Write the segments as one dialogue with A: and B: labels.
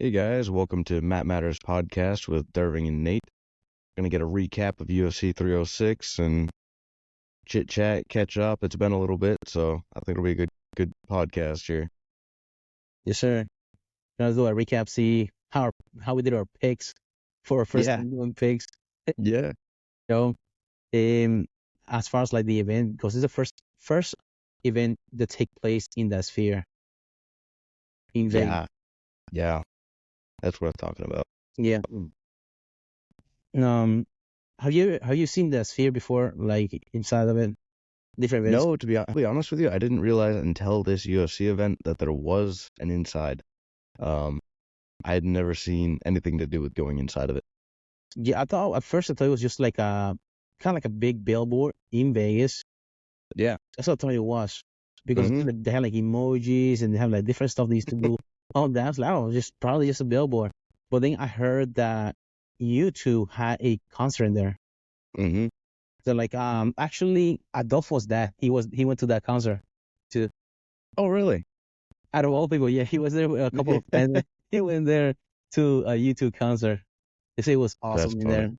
A: Hey guys, welcome to Matt Matters podcast with Derving and Nate. Gonna get a recap of UFC 306 and chit chat, catch up. It's been a little bit, so I think it'll be a good podcast here.
B: Yes, sir. Gonna do a recap, see how we did our picks for our first
A: Yeah.
B: time doing picks.
A: Yeah,
B: So, as far as like the event, because it's the first event that take place in the Sphere in Vegas.
A: yeah. That's what I'm talking about.
B: Yeah. Have you seen the Sphere before, like inside of it? Different events?
A: No, to be honest with you, I didn't realize until this UFC event that there was an inside. I had never seen anything to do with going inside of it.
B: Yeah, at first I thought it was just like a kind of like a big billboard in Vegas.
A: Yeah.
B: That's what I thought it was, because they have like emojis and they have like different stuff they used to do. Oh, that's like, oh, just probably just a billboard. But then I heard that U2 had a concert in there.
A: Mm-hmm.
B: So like, actually, Adolfo was that. He went to that concert too.
A: Oh, really?
B: Out of all people, yeah, he was there with a couple of friends. He went there to a U2 concert. They say it was awesome in there.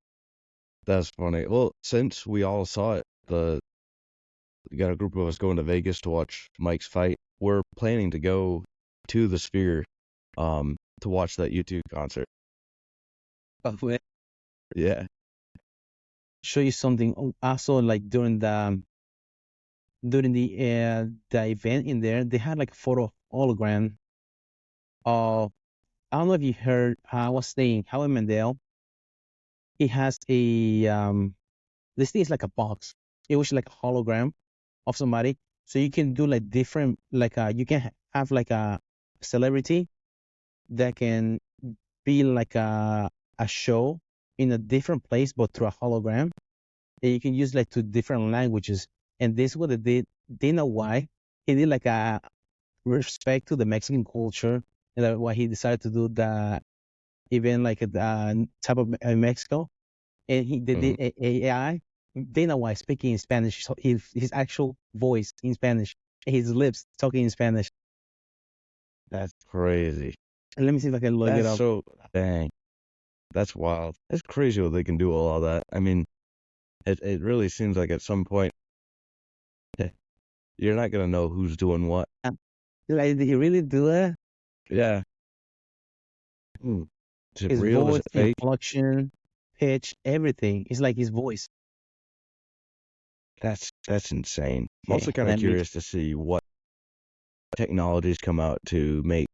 A: That's funny. Well, since we all saw it, we got a group of us going to Vegas to watch Mike's fight. We're planning to go to the Sphere, to watch that U2 concert. Yeah.
B: Show you something. Also, like during the event in there, they had like a photo hologram. I don't know if you heard. I was saying Howie Mandel. He has a this thing is like a box. It was like a hologram of somebody, so you can do like different, like you can have like a celebrity that can be like a show in a different place, but through a hologram, and you can use like two different languages. And this is what they did. They know why he did like a respect to the Mexican culture, and that's why he decided to do the event like a type of Mexico. And they did AI. They know why speaking in Spanish. So his actual voice in Spanish, his lips talking in Spanish.
A: That's crazy.
B: And let me see if I can look it up.
A: Dang. That's wild. That's crazy what they can do all that. I mean, it really seems like at some point you're not gonna know who's doing what.
B: Like, did he really do it?
A: Yeah. Is it
B: His
A: real?
B: voice,
A: Is it fake?
B: inflection, pitch, everything. It's like his voice.
A: That's insane. I'm
B: Okay,
A: also kind of curious to see what technologies come out to make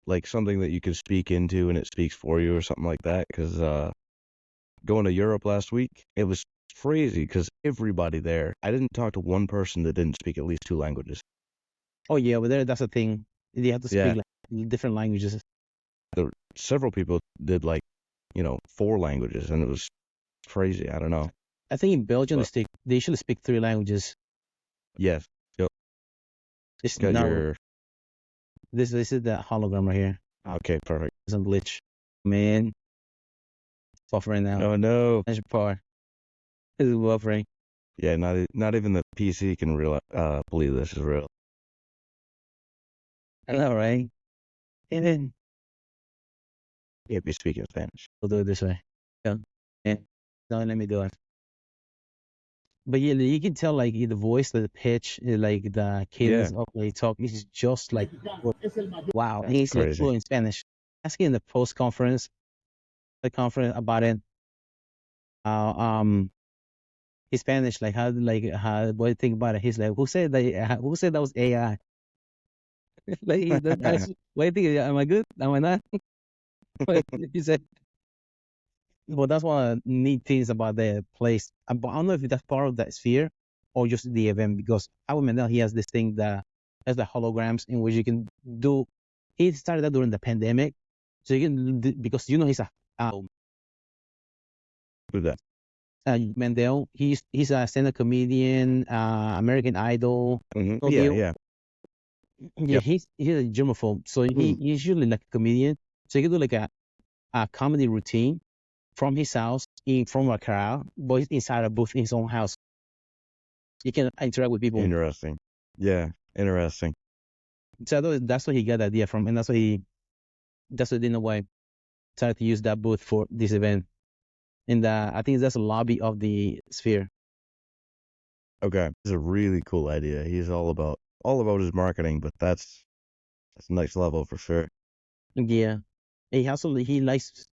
A: like something that you can speak into and it speaks for you or something like that. Because going to Europe last week, it was crazy because everybody there, I didn't talk to one person that didn't speak at least 2 languages.
B: Oh yeah, but that's the thing. You have to speak like different languages.
A: Several people did like 4 languages, and it was crazy. I don't know.
B: I think in Belgium they usually speak 3 languages.
A: Yes. Yep.
B: It's not. This is the hologram right here.
A: Okay, perfect.
B: It's on glitch. Man, it's buffering now.
A: Oh no.
B: That's your power. This is buffering.
A: Yeah, not even the PC can believe this is real.
B: I know, right? And then
A: Can't be speaking Spanish.
B: we'll do it this way. Yeah. No, let me do it. But yeah, you can tell like the voice, the pitch, like the cadence of the talk is just like wow. And he's like fluent in Spanish. Asking in the post conference, about it. His Spanish, like how what do you think about it? He's like, who said that was AI? Like, what do you think? Am I good? Am I not? He said. Well, that's one of the neat things about the place. But I don't know if that's part of that Sphere or just the event, because Howie Mandel, he has this thing that has the holograms in which you can do. He started that during the pandemic, so you can because he's a
A: Who's that?
B: Mandel. He's a stand-up comedian, American Idol.
A: Mm-hmm.
B: So
A: yeah.
B: Yep. He's a germaphobe, so he's usually like a comedian. So you can do like a comedy routine from his house, in front of a crowd, but inside a booth in his own house. You can interact with people.
A: Interesting. Yeah, interesting.
B: So that's where he got the idea from, and that's why That's what Dana White started to use that booth for this event. And I think that's a lobby of the Sphere.
A: Okay, it's a really cool idea. He's all about his marketing, but that's next level for sure.
B: Yeah. He likes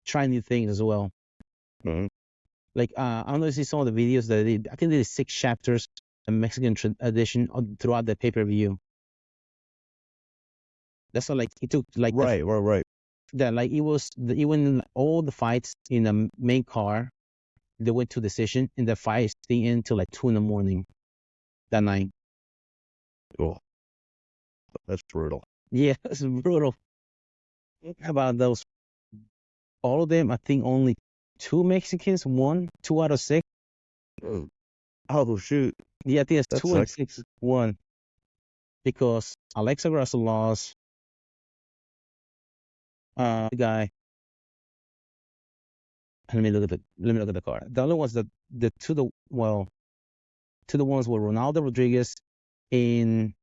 B: trying new things as well.
A: Mhm.
B: Like I don't know if you saw the videos that I think they did 6 chapters, a Mexican edition throughout the pay-per-view. That's what like it took like
A: Right.
B: like it was even all the fights in the main car. They went to decision, and the fight stayed until like 2 in the morning that night.
A: Oh, that's brutal.
B: Yeah, it's brutal. How about those? All of them, I think only 2 Mexicans won, 2 out of 6.
A: Oh shoot,
B: Yeah, I think it's
A: that
B: 2 and
A: sucks.
B: 6 won because Alexa Grasso lost. The guy. Let me look at the card. The other ones that the two the ones were Ronaldo Rodriguez and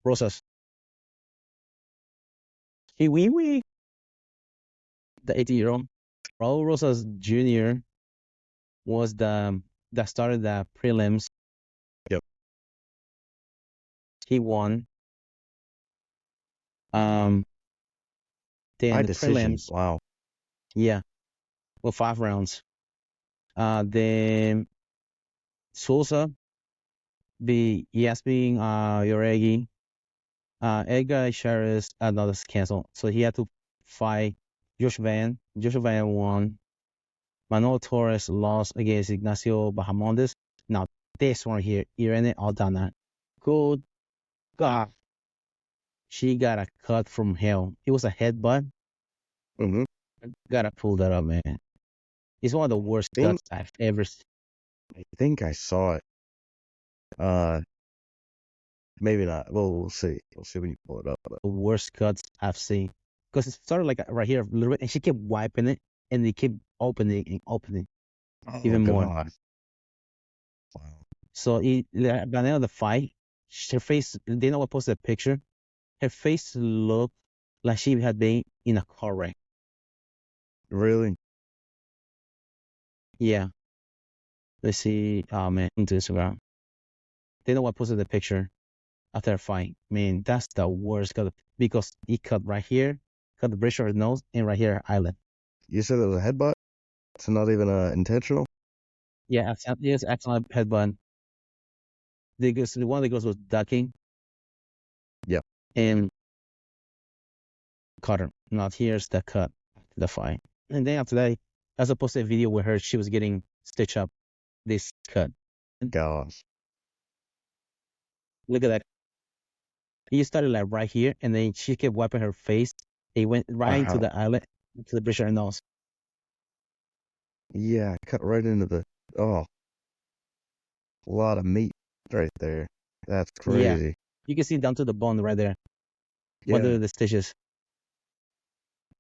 B: Rosas. We the 80-year-old Raul Rosas Jr. was the that started the prelims.
A: Yep.
B: He won. Then
A: By
B: the
A: decision.
B: prelims,
A: Wow.
B: yeah, well 5 rounds. Then Sousa be Yasmin Yoregi. Edgar Charis another canceled, so he had to fight Josh Van. Josh Van won. Manuel Torres lost against Ignacio Bahamondes. Now this one here, Irene Aldana. Good God, she got a cut from hell. It was a headbutt.
A: Mm-hmm.
B: Gotta pull that up, man. It's one of the worst
A: Think
B: cuts I've ever seen.
A: I think I saw it. Uh, maybe not. Well, we'll see. We'll see when you pull it up. But
B: The worst cuts I've seen. Because it started like right here a little bit, and she kept wiping it, and they kept opening and opening
A: oh
B: even more.
A: god. Wow.
B: So by the end of the fight, her face, they know what posted a picture. Her face looked like she had been in a car wreck.
A: Really?
B: Yeah. Let's see. Oh man, into Instagram. They know what posted the picture after a fight. Man, that's the worst cut because he cut right here, cut the bridge of her nose, and right here her eyelid.
A: You said it was a headbutt? It's not even intentional?
B: Yeah, yes, excellent headbutt. One of the girls was ducking
A: Yeah.
B: and cut her. Now here's the cut, the fight. And then after that, as opposed to a video where she was getting stitched up, this cut.
A: Gosh.
B: Look at that. He started like right here, and then she kept wiping her face. It went right into
A: Wow.
B: the eyelid, to the bridge of her nose.
A: Yeah, cut right into the. Oh, a lot of meat right there. That's
B: Yeah,
A: crazy.
B: you can see down to the bone right there,
A: Yeah.
B: under the stitches.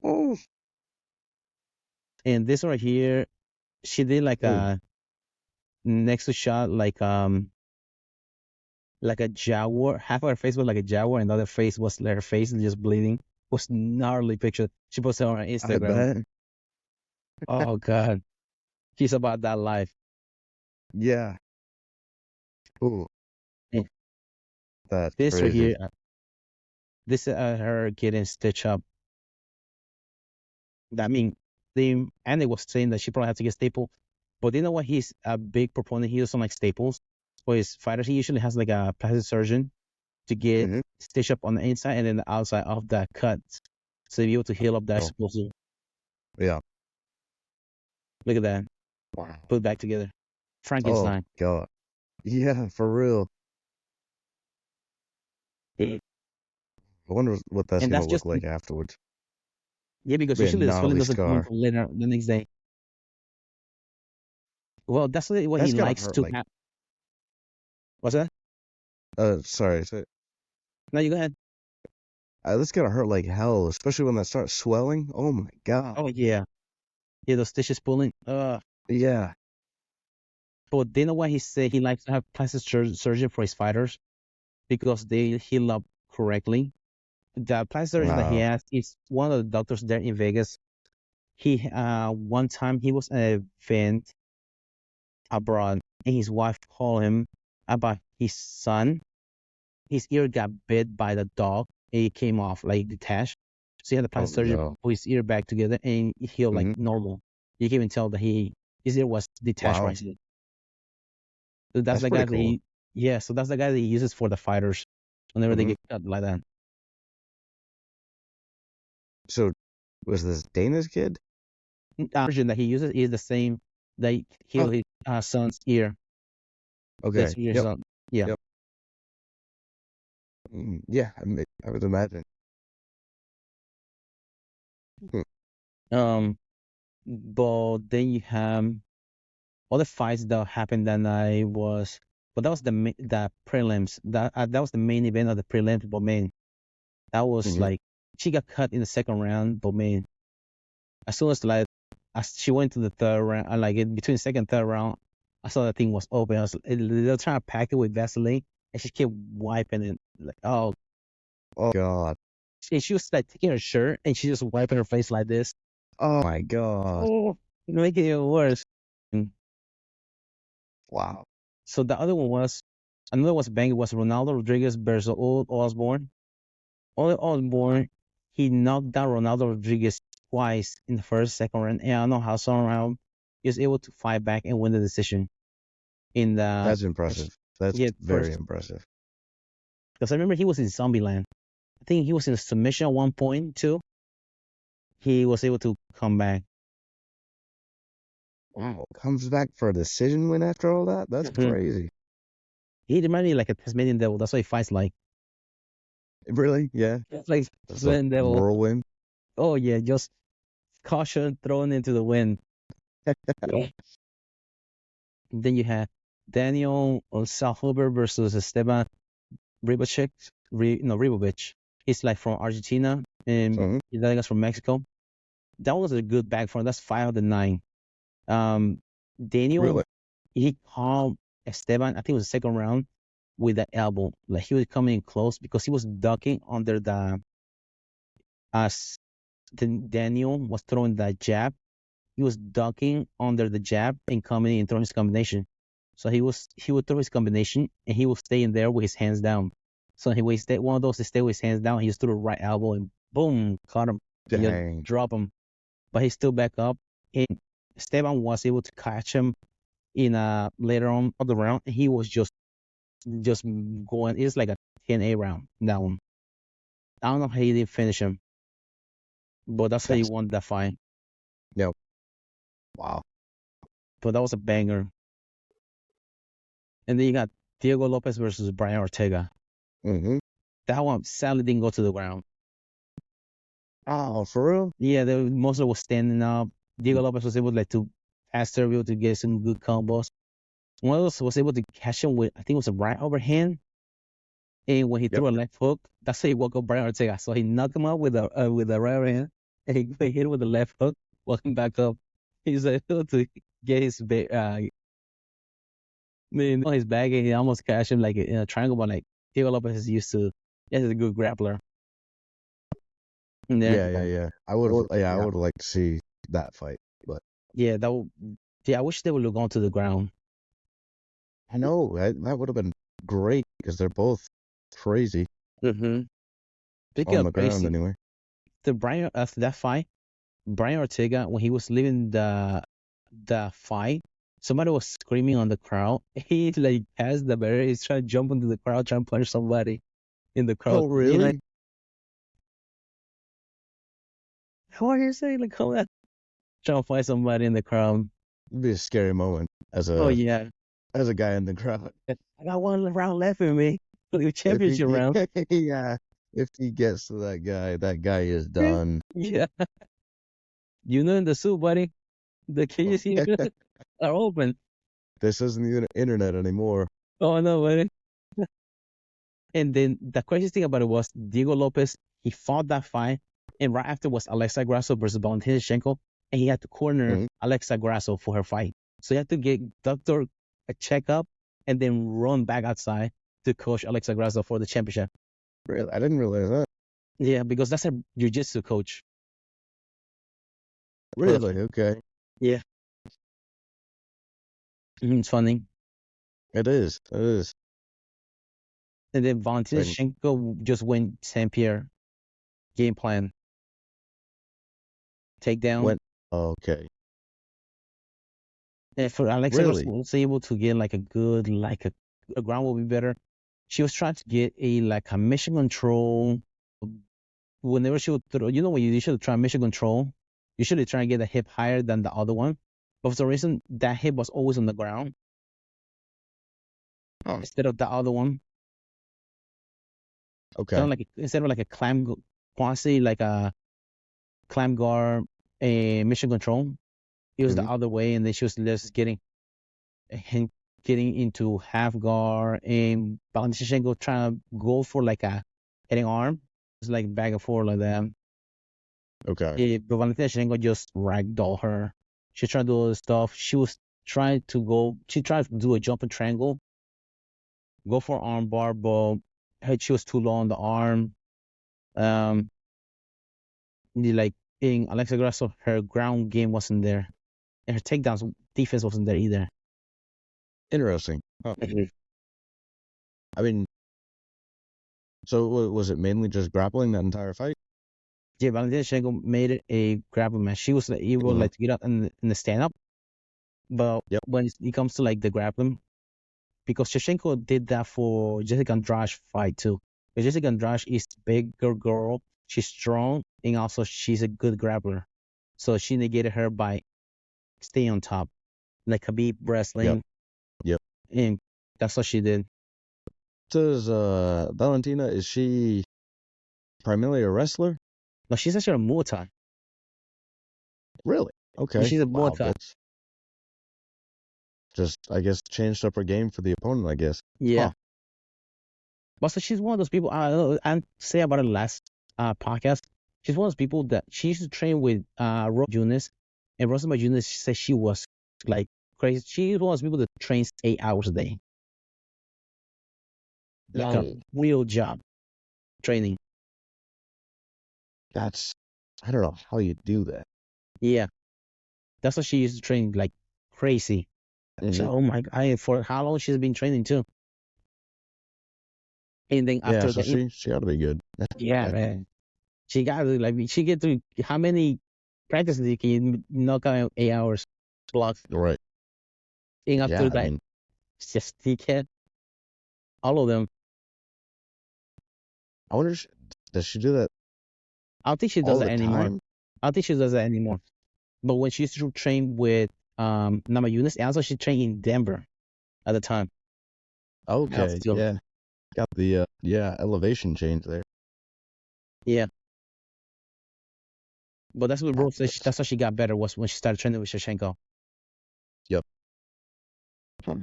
A: Oh.
B: And this right here, she did like
A: Ooh.
B: a next to shot, like a jaguar. Half of her face was like a jaguar, and the other face was like her face just bleeding. Was gnarly picture. She posted on her
A: I
B: Instagram.
A: bet.
B: Oh God, she's about that life.
A: Yeah. Ooh,
B: And
A: that's
B: this right
A: crazy.
B: here, this her getting stitched up. I mean, Andy was saying that she probably had to get stapled, but you know what? He's a big proponent. He doesn't like staples for his fighters. He usually has like a plastic surgeon to get
A: Hmm.
B: stitched up on the inside and then the outside of that cut, so to be able to heal up that
A: Oh,
B: explosive.
A: yeah.
B: Look at that.
A: Wow.
B: Put it back together.
A: Oh,
B: Frankenstein.
A: God. Yeah, for real.
B: Yeah.
A: I wonder what that's
B: And
A: gonna
B: that's
A: look
B: just
A: like afterwards.
B: yeah, because
A: Be a
B: usually the swelling
A: gnarly
B: doesn't come
A: scar.
B: until later the next day. Well, that's what he
A: That's gotta
B: likes
A: hurt
B: to
A: like.
B: have. What's that?
A: Sorry. So,
B: No, you go ahead.
A: that's gotta hurt like hell, especially when that starts swelling. Oh my God.
B: Oh yeah, yeah, those stitches pulling.
A: Yeah.
B: But then why he said he likes to have plastic surgery for his fighters because they heal up correctly. The plastic surgeon that he
A: Wow.
B: has is one of the doctors there in Vegas. He one time he was at an event abroad, and his wife called him about his son. His ear got bit by the dog. It came off, like detached. So he had the
A: Oh
B: plastic surgeon
A: no.
B: put his ear back together, and it healed like
A: Hmm.
B: normal. You can even tell that his ear was detached
A: Wow.
B: right here. So that's
A: That's
B: the guy
A: pretty
B: that
A: cool.
B: yeah. So that's the guy that he uses for the fighters whenever they
A: Hmm.
B: get cut like that.
A: So was this Dana's kid?
B: Version that he uses is the same that
A: Oh,
B: healed his son's ear.
A: okay.
B: That's your
A: Yep.
B: son. Yeah.
A: Yep. Yeah, I would imagine. Hmm.
B: Um, but then you have other fights that happened that night was, but that was the prelims. That was the main event of the prelims. But man, that was
A: Hmm.
B: like she got cut in the second round. But man, as soon as like as she went to the third round, like in between second and third round, I saw that thing was open. They're trying to pack it with Vaseline, and she kept wiping it. Like, oh,
A: Oh God.
B: she was like taking her shirt and she just wiping her face like this.
A: Oh my God.
B: Oh, making it worse. And
A: Wow.
B: so the other one was another was bang. It was Ronaldo Rodriguez versus Old Osborne. Old Osborne, he knocked down Ronaldo Rodriguez twice in the first, second round, and I don't know how some round he was able to fight back and win the decision in the
A: That's
B: first,
A: impressive. That's
B: yeah,
A: very
B: first.
A: impressive.
B: Because I remember he was in Zombieland. I think he was in a submission at one point too. He was able to come back.
A: Wow. Comes back for a decision win after all that? That's
B: Mhm.
A: crazy.
B: He reminded me like a Tasmanian devil. That's why he fights like.
A: Really? Yeah.
B: It's like
A: That's a
B: Tasmanian devil.
A: whirlwind.
B: Oh yeah, just caution thrown into the wind. Yeah. Then you had Daniel Salhuber versus Esteban Ribovic. Ribovic. He's like from Argentina and
A: Mhm.
B: the other guy's from Mexico. That was a good back for him. That's 5 of the 9. Daniel,
A: Really?
B: he called Esteban, I think it was the second round, with the elbow. Like he was coming in close because he was ducking under the as Daniel was throwing that jab. He was ducking under the jab and coming and throwing his combination. So he would throw his combination and he would stay in there with his hands down. So he would stay one of those to stay with his hands down. He just threw the right elbow and boom, caught him and just
A: Dang.
B: drop him. But he still back up. And Esteban was able to catch him in later on of the round. He was just going. It's like a 10-8 round that one. I don't know how he didn't finish him, but that's how he
A: That's
B: won that fight.
A: no. Wow.
B: But that was a banger. And then you got Diego Lopez versus Brian Ortega.
A: Hmm.
B: That one sadly didn't go to the ground.
A: Oh, for real?
B: Yeah, most of it was standing up. Diego Lopez was able like to pass Sergio to get some good combos. One of those was able to catch him with I think it was a right overhand. And when he
A: Yep.
B: threw a left hook, that's how he woke up Brian Ortega. So he knocked him out with a right overhand, and he hit him with the left hook, woke him back up. He's able to get his on his back, and he almost catch him like in a triangle. But like Diego Lopez is used to, he's a good grappler. And there,
A: Yeah, yeah, yeah. I would have, yeah, I would have liked to see that fight, but
B: yeah, yeah, I wish they would have gone to the ground.
A: I know that would have been great because they're both crazy
B: Mm-hmm. Speaking
A: on
B: of
A: the ground
B: crazy,
A: anyway.
B: the Brian after that fight, Brian Ortega when he was leaving the fight, somebody was screaming on the crowd. He like passed the barrier. He's trying to jump into the crowd, trying to punch somebody in the crowd.
A: Oh,
B: You know,
A: really?
B: what are you saying? Like, come on, trying to fight somebody in the crowd.
A: It'd be a scary moment
B: Oh yeah,
A: as a guy in the crowd.
B: I got one round left in me. The
A: If he,
B: championship round.
A: yeah, if he gets to that guy is done.
B: Yeah, you know, in the suit, buddy. The cages here are open.
A: This isn't the internet anymore.
B: Oh no, buddy. And then the crazy thing about it was Diego Lopez, he fought that fight, and right after was Alexa Grasso versus Valentina Shevchenko, and he had to corner
A: Mhm.
B: Alexa Grasso for her fight. So he had to get doctor a checkup and then run back outside to coach Alexa Grasso for the championship.
A: Really, I didn't realize that.
B: Yeah, because that's a jiu-jitsu coach.
A: Really? Okay.
B: Yeah. It's funny.
A: It is. It is.
B: And then Valentina
A: And
B: Shevchenko just went St. Pierre game plan takedown.
A: went. Okay.
B: And for Alexa
A: Really?
B: was able to get like a good a ground will be better. She was trying to get a mission control. Whenever she would throw, when you should try mission control, you should try and get a hip higher than the other one. But for some reason, that hip was always on the ground
A: Huh.
B: instead of the other one.
A: Okay.
B: Kind of like instead of like a quasi like a clam guard, a mission control. It was the
A: Mhm.
B: other way, and then she was just getting into half guard, and Valentina trying to go for like a hitting arm. It's like back and forth like that.
A: Okay.
B: But Valentina just ragdoll her. She tried to do all this stuff. She was trying to go. She tried to do a jumping triangle, go for arm bar, but she was too low on the arm. Um, like in Alexa Grasso, her ground game wasn't there, and her takedowns defense wasn't there either.
A: Interesting. Huh. I mean, so was it mainly just grappling that entire fight?
B: Yeah, Valentina Shevchenko made it a grappling match. She was able
A: Mhm.
B: to get up in the stand up, but
A: Yep.
B: when it comes to like the grappling, because Shevchenko did that for Jessica Andrade fight too. But Jessica Andrade is a bigger girl. She's strong, and also she's a good grappler. So she negated her by staying on top, like Khabib
A: Yep.
B: wrestling,
A: Yep.
B: and that's what she did.
A: Does Valentina, is she primarily a wrestler?
B: No, she's actually a Muay Thai.
A: Really? Okay.
B: She's a Muay
A: Wow.
B: Thai.
A: That's just, I guess, changed up her game for the opponent, I guess.
B: Yeah.
A: Huh.
B: But so she's one of those people. I say about it last podcast. She's one of those people that she used to train with Rosa Junis, and Rosa Junis said she was like crazy. She's one of those people that trains 8 hours a day, like a
A: Dang.
B: real job training.
A: That's, I don't know how you do that.
B: Yeah, that's what she used to train like crazy. So,
A: Mhm.
B: oh my god, for how long she's been training too. And then
A: Yeah,
B: after
A: so
B: that,
A: she ought to be good.
B: yeah, man, she got to like she get through how many practices you can knock out 8 hours block.
A: Right.
B: And
A: Yeah,
B: after
A: I
B: that,
A: mean,
B: it's just dickhead. All of them.
A: I wonder, does she do that
B: I don't think she does
A: all
B: that
A: the
B: anymore.
A: time?
B: I don't think she does that anymore. But when she used to train with Nama Yunus, and also she trained in Denver at the time.
A: Okay,
B: Still,
A: yeah. Got the, yeah, elevation change there.
B: yeah. But that's what
A: Yeah,
B: Rose said. That's how she got better was when she started training with Shevchenko.
A: yep. Huh.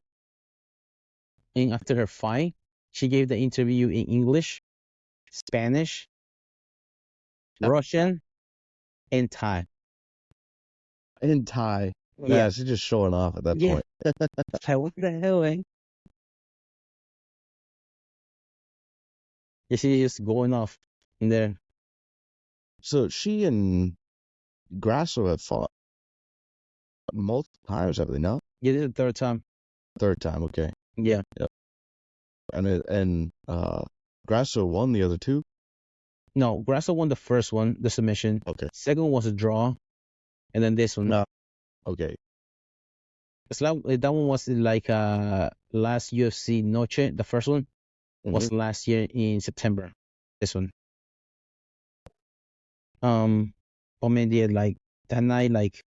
B: And after her fight, she gave the interview in English, Spanish, Russian, and Thai.
A: And Thai.
B: Yeah.
A: Yeah, she's just showing off at that
B: Yeah.
A: point.
B: It's like, what the hell, man? Yeah, she's just going off in there.
A: So she and Grasso have fought multiple times, have they not?
B: Yeah, this is the third time.
A: Third time, okay.
B: Yeah.
A: Yep. And Grasso won the other two?
B: No, Grasso won the first one, the submission.
A: Okay.
B: Second one was a draw, and then this one.
A: No. Okay.
B: It's like that one was like last UFC Noche. The first one was last year in September. This one. But man, yeah, like that night, like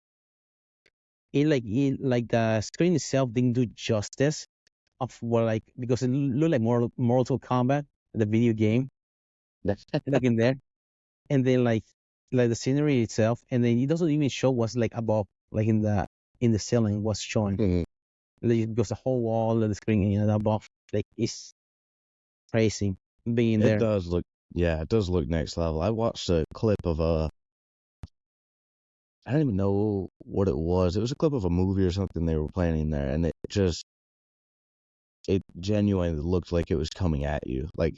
B: the screen itself didn't do justice of what like because it looked like more Mortal Kombat, the video game, like in there, and then like the scenery itself, and then it doesn't even show what's like above, like in the ceiling, what's showing.
A: Mhm.
B: Like, because the whole wall of the screen and above, like it's crazy being
A: It
B: there.
A: does look, yeah, it does look next level. I watched a clip of I don't even know what it was. It was a clip of a movie or something they were playing there, and it genuinely looked like it was coming at you. Like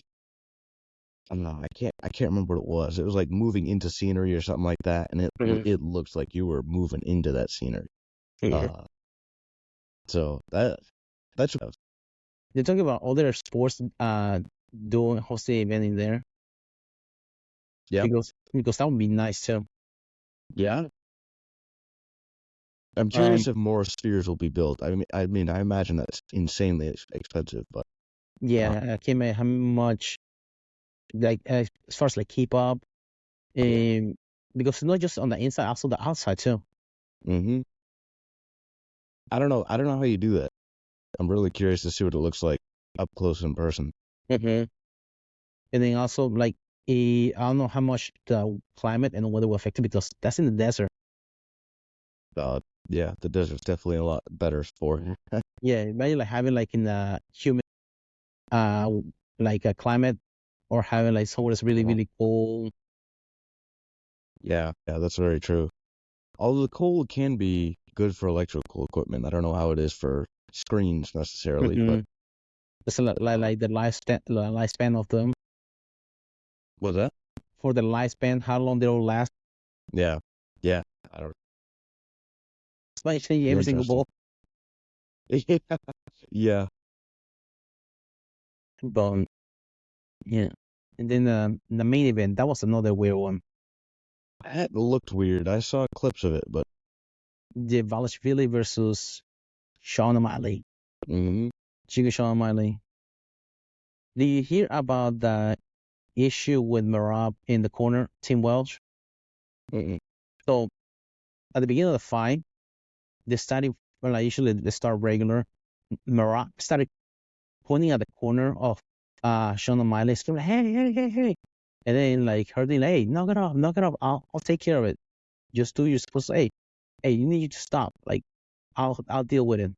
A: I don't know. I can't remember what it was. It was like moving into scenery or something like that, and
B: Mhm.
A: it looks like you were moving into that scenery.
B: Yeah.
A: Uh, so that's
B: They're talking about other sports doing hosting event in there
A: yeah,
B: because that would be nice too.
A: yeah. I'm
B: Um,
A: curious if more spheres will be built. I mean, I imagine that's insanely expensive, but
B: yeah, I can't imagine how much like as far as like keep up,
A: yeah.
B: because it's not just on the inside, also the outside too.
A: hmm I don't know how you do that. I'm really curious to see what it looks like up close in person.
B: Mm-hmm. And then also like I don't know how much the climate and the weather will affect it because that's in the desert.
A: Yeah, the desert's definitely a lot better for it.
B: Yeah, imagine like having like in a humid uh like a climate or having like somewhere that's really
A: Uh-huh.
B: really cold.
A: Yeah, that's very true. Although the cold can be good for electrical equipment. I don't know how it is for screens necessarily, but
B: Mm-hmm. That's like the lifespan of them
A: was that?
B: for the lifespan, how long they'll last.
A: Yeah, yeah. I don't.
B: It's might change every single
A: Interesting.
B: ball.
A: Yeah,
B: But yeah, and then the main event that was another weird one.
A: that looked weird. I saw clips of it, but
B: The Valashvili versus Sean O'Malley.
A: mm-hmm,
B: Chico Sean O'Malley. Did you hear about the issue with Marab in the corner, Tim Welch?
A: mm-mm,
B: So at the beginning of the fight, they started, well, like usually they start regular. Marab started pointing at the corner of Sean O'Malley, screaming, hey, hey, hey, hey. And then like hurting, hey, knock it off. I'll take care of it. Just do you're supposed to. Hey, you need to stop. Like I'll deal with it.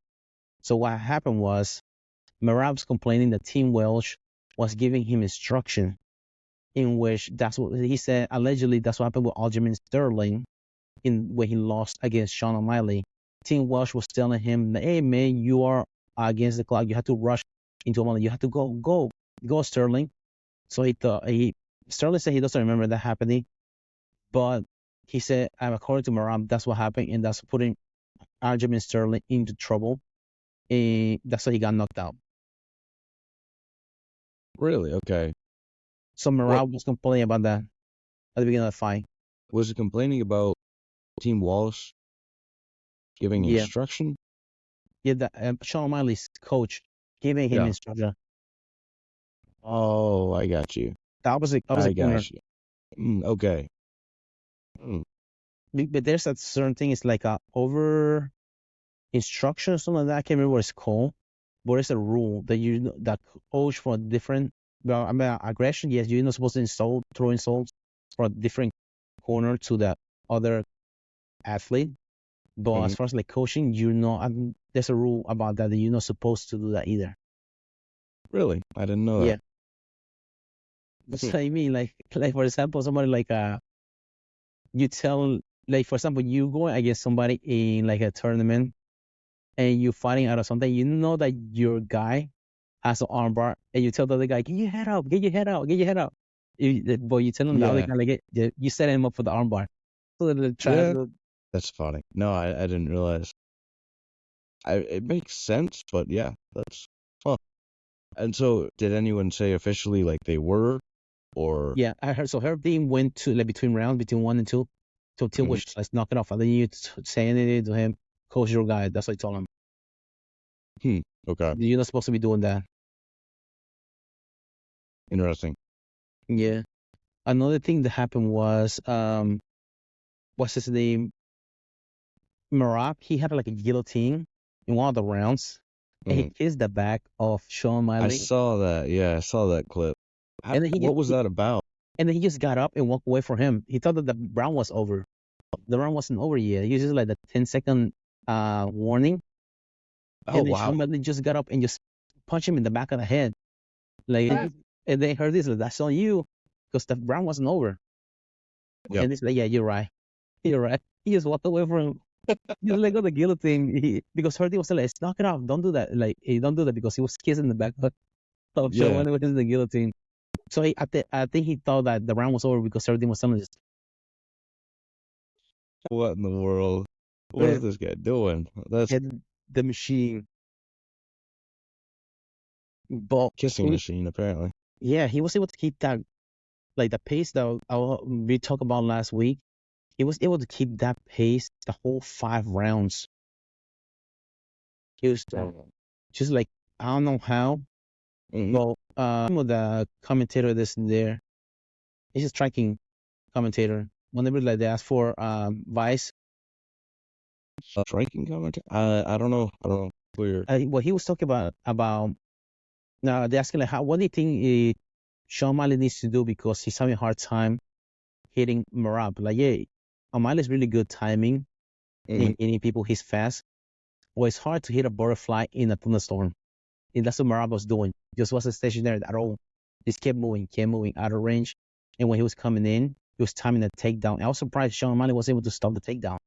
B: So what happened was Marab's complaining that Tim Welch was giving him instruction in which that's what he said. Allegedly, that's what happened with Aljamain Sterling in when he lost against Sean O'Malley. Tim Welch was telling him, "Hey man, you are against the clock. You have to rush into O'Malley. You have to go, Sterling." So Sterling said he doesn't remember that happening, but he said, according to Marab, that's what happened, and that's putting Aljamain Sterling into trouble. And that's why he got knocked out.
A: really? Okay.
B: So
A: What
B: Marab was complaining about that at the beginning of the fight.
A: was it complaining about Team Wallace giving
B: Yeah,
A: instruction?
B: yeah. Sean O'Malley's coach giving him
A: Yeah.
B: instruction.
A: Oh, I got you.
B: The opposite
A: I
B: corner.
A: got you. Okay. Mm,
B: But there's a certain thing. It's like a over instruction or something like that. I can't remember what it's called. But it's a rule that that coach for different. Well, I mean, aggression. Yes, you're not supposed to throw insults for a different corner to the other athlete. But as
A: mhm.
B: far as like coaching, you're not. There's a rule about that you're not supposed to do that either.
A: Really? I didn't know that.
B: Yeah, that's what I mean. Like for example, somebody like you tell like for example, you go against somebody in like a tournament and you fighting out of something, you know that your guy has an armbar, and you tell the other guy, get your head out, get your head out, get your head out. But you tell him the other
A: Yeah.
B: guy like you set him up for the armbar. So they try
A: Yeah.
B: to.
A: That's funny. No, I didn't realize. It makes sense, but yeah, that's huh. And so, did anyone say officially like they were, or
B: Yeah, I heard. So her team went to like between rounds, between 1 and 2. So Till
A: Mhm.
B: was just like knock it off. And then you say anything to him, coach your guy. That's what I told him.
A: Hmm. Okay,
B: You're not supposed to be doing that.
A: interesting.
B: Yeah. Another thing that happened was what's his name? Marab, he had like a guillotine in one of the rounds, and he
A: Mhm.
B: kissed the back of Sean
A: I
B: Miley,
A: saw that. Yeah, I saw that clip.
B: and then
A: What was that about?
B: he just got up and walked away from him. He thought that the round was over. The round wasn't over yet. He was just like the 10-second warning,
A: Oh
B: and then Sean
A: wow.
B: Miley just got up and just punched him in the back of the head. Like, and they heard this, like, that's on you, because the round wasn't over.
A: Yep.
B: And it's like, yeah, you're right. You're right. He just walked away from him. Just let go the guillotine. Because Hardy was like, knock it off. Don't do that. Like, don't do that because he was kissing the back of Sean
A: Yeah.
B: when he was in the guillotine. So I think he thought that the round was over because everything was done.
A: What in the world? What is
B: But
A: this guy doing? That's
B: had the machine, but
A: kissing machine, apparently.
B: yeah, he was able to keep that like the pace that we talked about last week. He was able to keep that pace the whole 5 rounds. He was just like I don't know how.
A: Mm-hmm.
B: Well, with the commentator this and there, he's a striking commentator. Whenever like they ask for Vice,
A: Striking comment? I don't know. I don't know. Weird.
B: what he was talking about they asking like what do you think Sean O'Malley needs to do because he's having a hard time hitting Marab. Like yeah, O'Malley's really good timing
A: Mm-hmm.
B: in hitting people. He's fast. Well, it's hard to hit a butterfly in a thunderstorm. And that's what Marab was doing. Just wasn't stationary at all. Just kept moving out of range. And when he was coming in, he was timing the takedown. I was surprised Sean O'Malley was able to stop the takedown.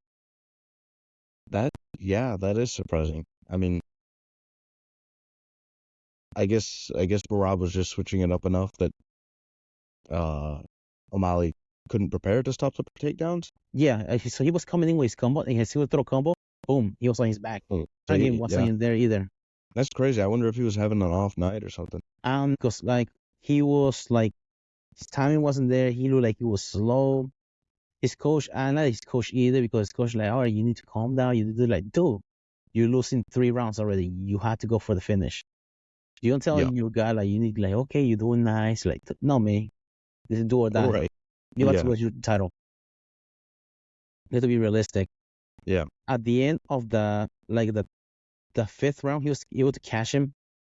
A: That is surprising. I mean, I guess Barab was just switching it up enough that O'Malley couldn't prepare to stop the takedowns.
B: Yeah, so he was coming in with his combo, and his throw combo, boom, he was on his back.
A: Oh,
B: Again, wasn't in there either.
A: That's crazy. I wonder if he was having an off night or something.
B: Because like he was like his timing wasn't there. He looked like he was slow. His coach, not his coach either, because his coach like, all right, you need to calm down. You do like, dude, you're losing 3 rounds already. You had to go for the finish. You don't tell your guy like you need like, okay, you're doing nice. Like, no, man, this is do or die.
A: Right.
B: You have to lose your title. You have to be realistic.
A: Yeah.
B: At the end of the 5th round, he was able to catch him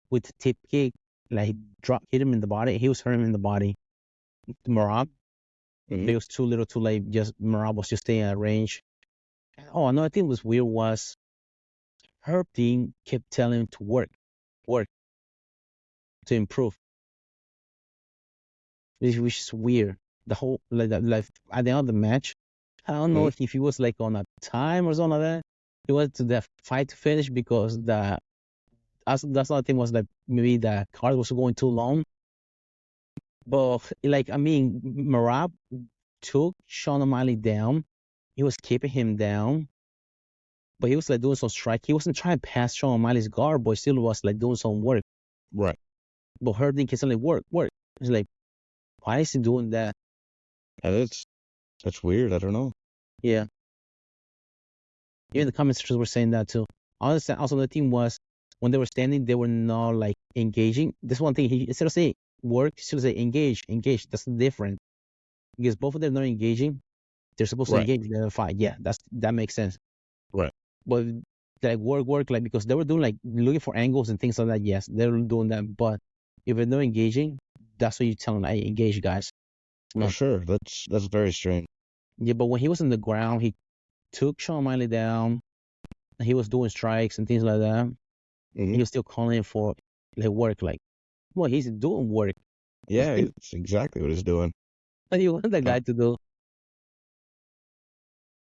B: with the tip kick. Like hit him in the body. He was hurt him in the body. Marab.
A: Mm-hmm.
B: It was too little, too late. Just Marab was just staying at range. Oh, another thing was weird was her team kept telling him to work, to improve, which is weird. The whole like at the end of the match, I don't know if he was like on a time or something like that. He wanted to the fight to finish because that's another thing was that maybe the card was going too long. But like I mean, Marab took Sean O'Malley down. He was keeping him down, but he was like doing some strike. He wasn't trying to pass Sean O'Malley's guard, but he still was like doing some work.
A: Right.
B: But her thing is like work. It's like, why is he doing that?
A: And that's weird. I don't know.
B: Yeah. Even the commentators were saying that too. I understand. Also, the thing was when they were standing, they were not like engaging. This one thing, he instead of saying work, he should say engage. That's different because both of them are not engaging. They're supposed to engage in the fight. Yeah, that makes sense.
A: Right.
B: But like work, like because they were doing like looking for angles and things like that. Yes, they're doing that. But if they're not engaging, that's what you tell them. Hey, engage, guys.
A: For sure. That's very strange.
B: Yeah, but when he was on the ground, he took Sean O'Malley down. He was doing strikes and things like that.
A: Mm-hmm.
B: He was still calling for like work. Like, well, he's doing work.
A: Yeah, it's exactly what he's doing.
B: What do you want that guy to do?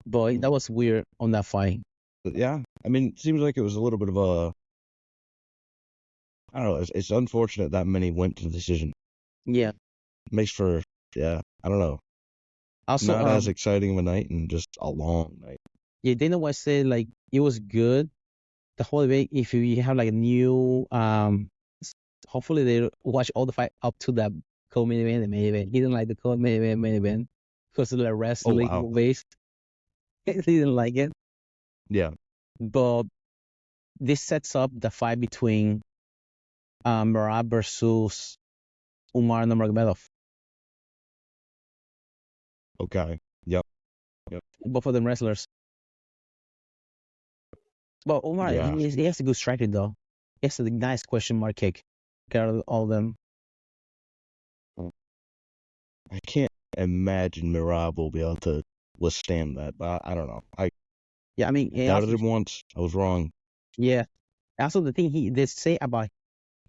B: Boy, that was weird on that fight.
A: But yeah, I mean, it seems like it was a little bit of a. I don't know. It's unfortunate that many went to the decision.
B: Yeah.
A: Makes for I don't know.
B: Also,
A: not as exciting of a night and just a long night.
B: Yeah, Dana White said like it was good. The whole way, if you have like a new, hopefully they watch all the fight up to that co-main event and main event. He didn't like the co-main event because of the wrestling based. He didn't like it.
A: Yeah.
B: But this sets up the fight between Merab versus Umar Nurmagomedov.
A: Okay. Yep.
B: Both of them wrestlers. But Umar, he has a good striking though. He has a nice question mark kick. Out of all of them.
A: I can't imagine Mirab will be able to withstand that, but I don't know. I
B: mean,
A: doubted him once. I was wrong.
B: Yeah. Also, the thing they say about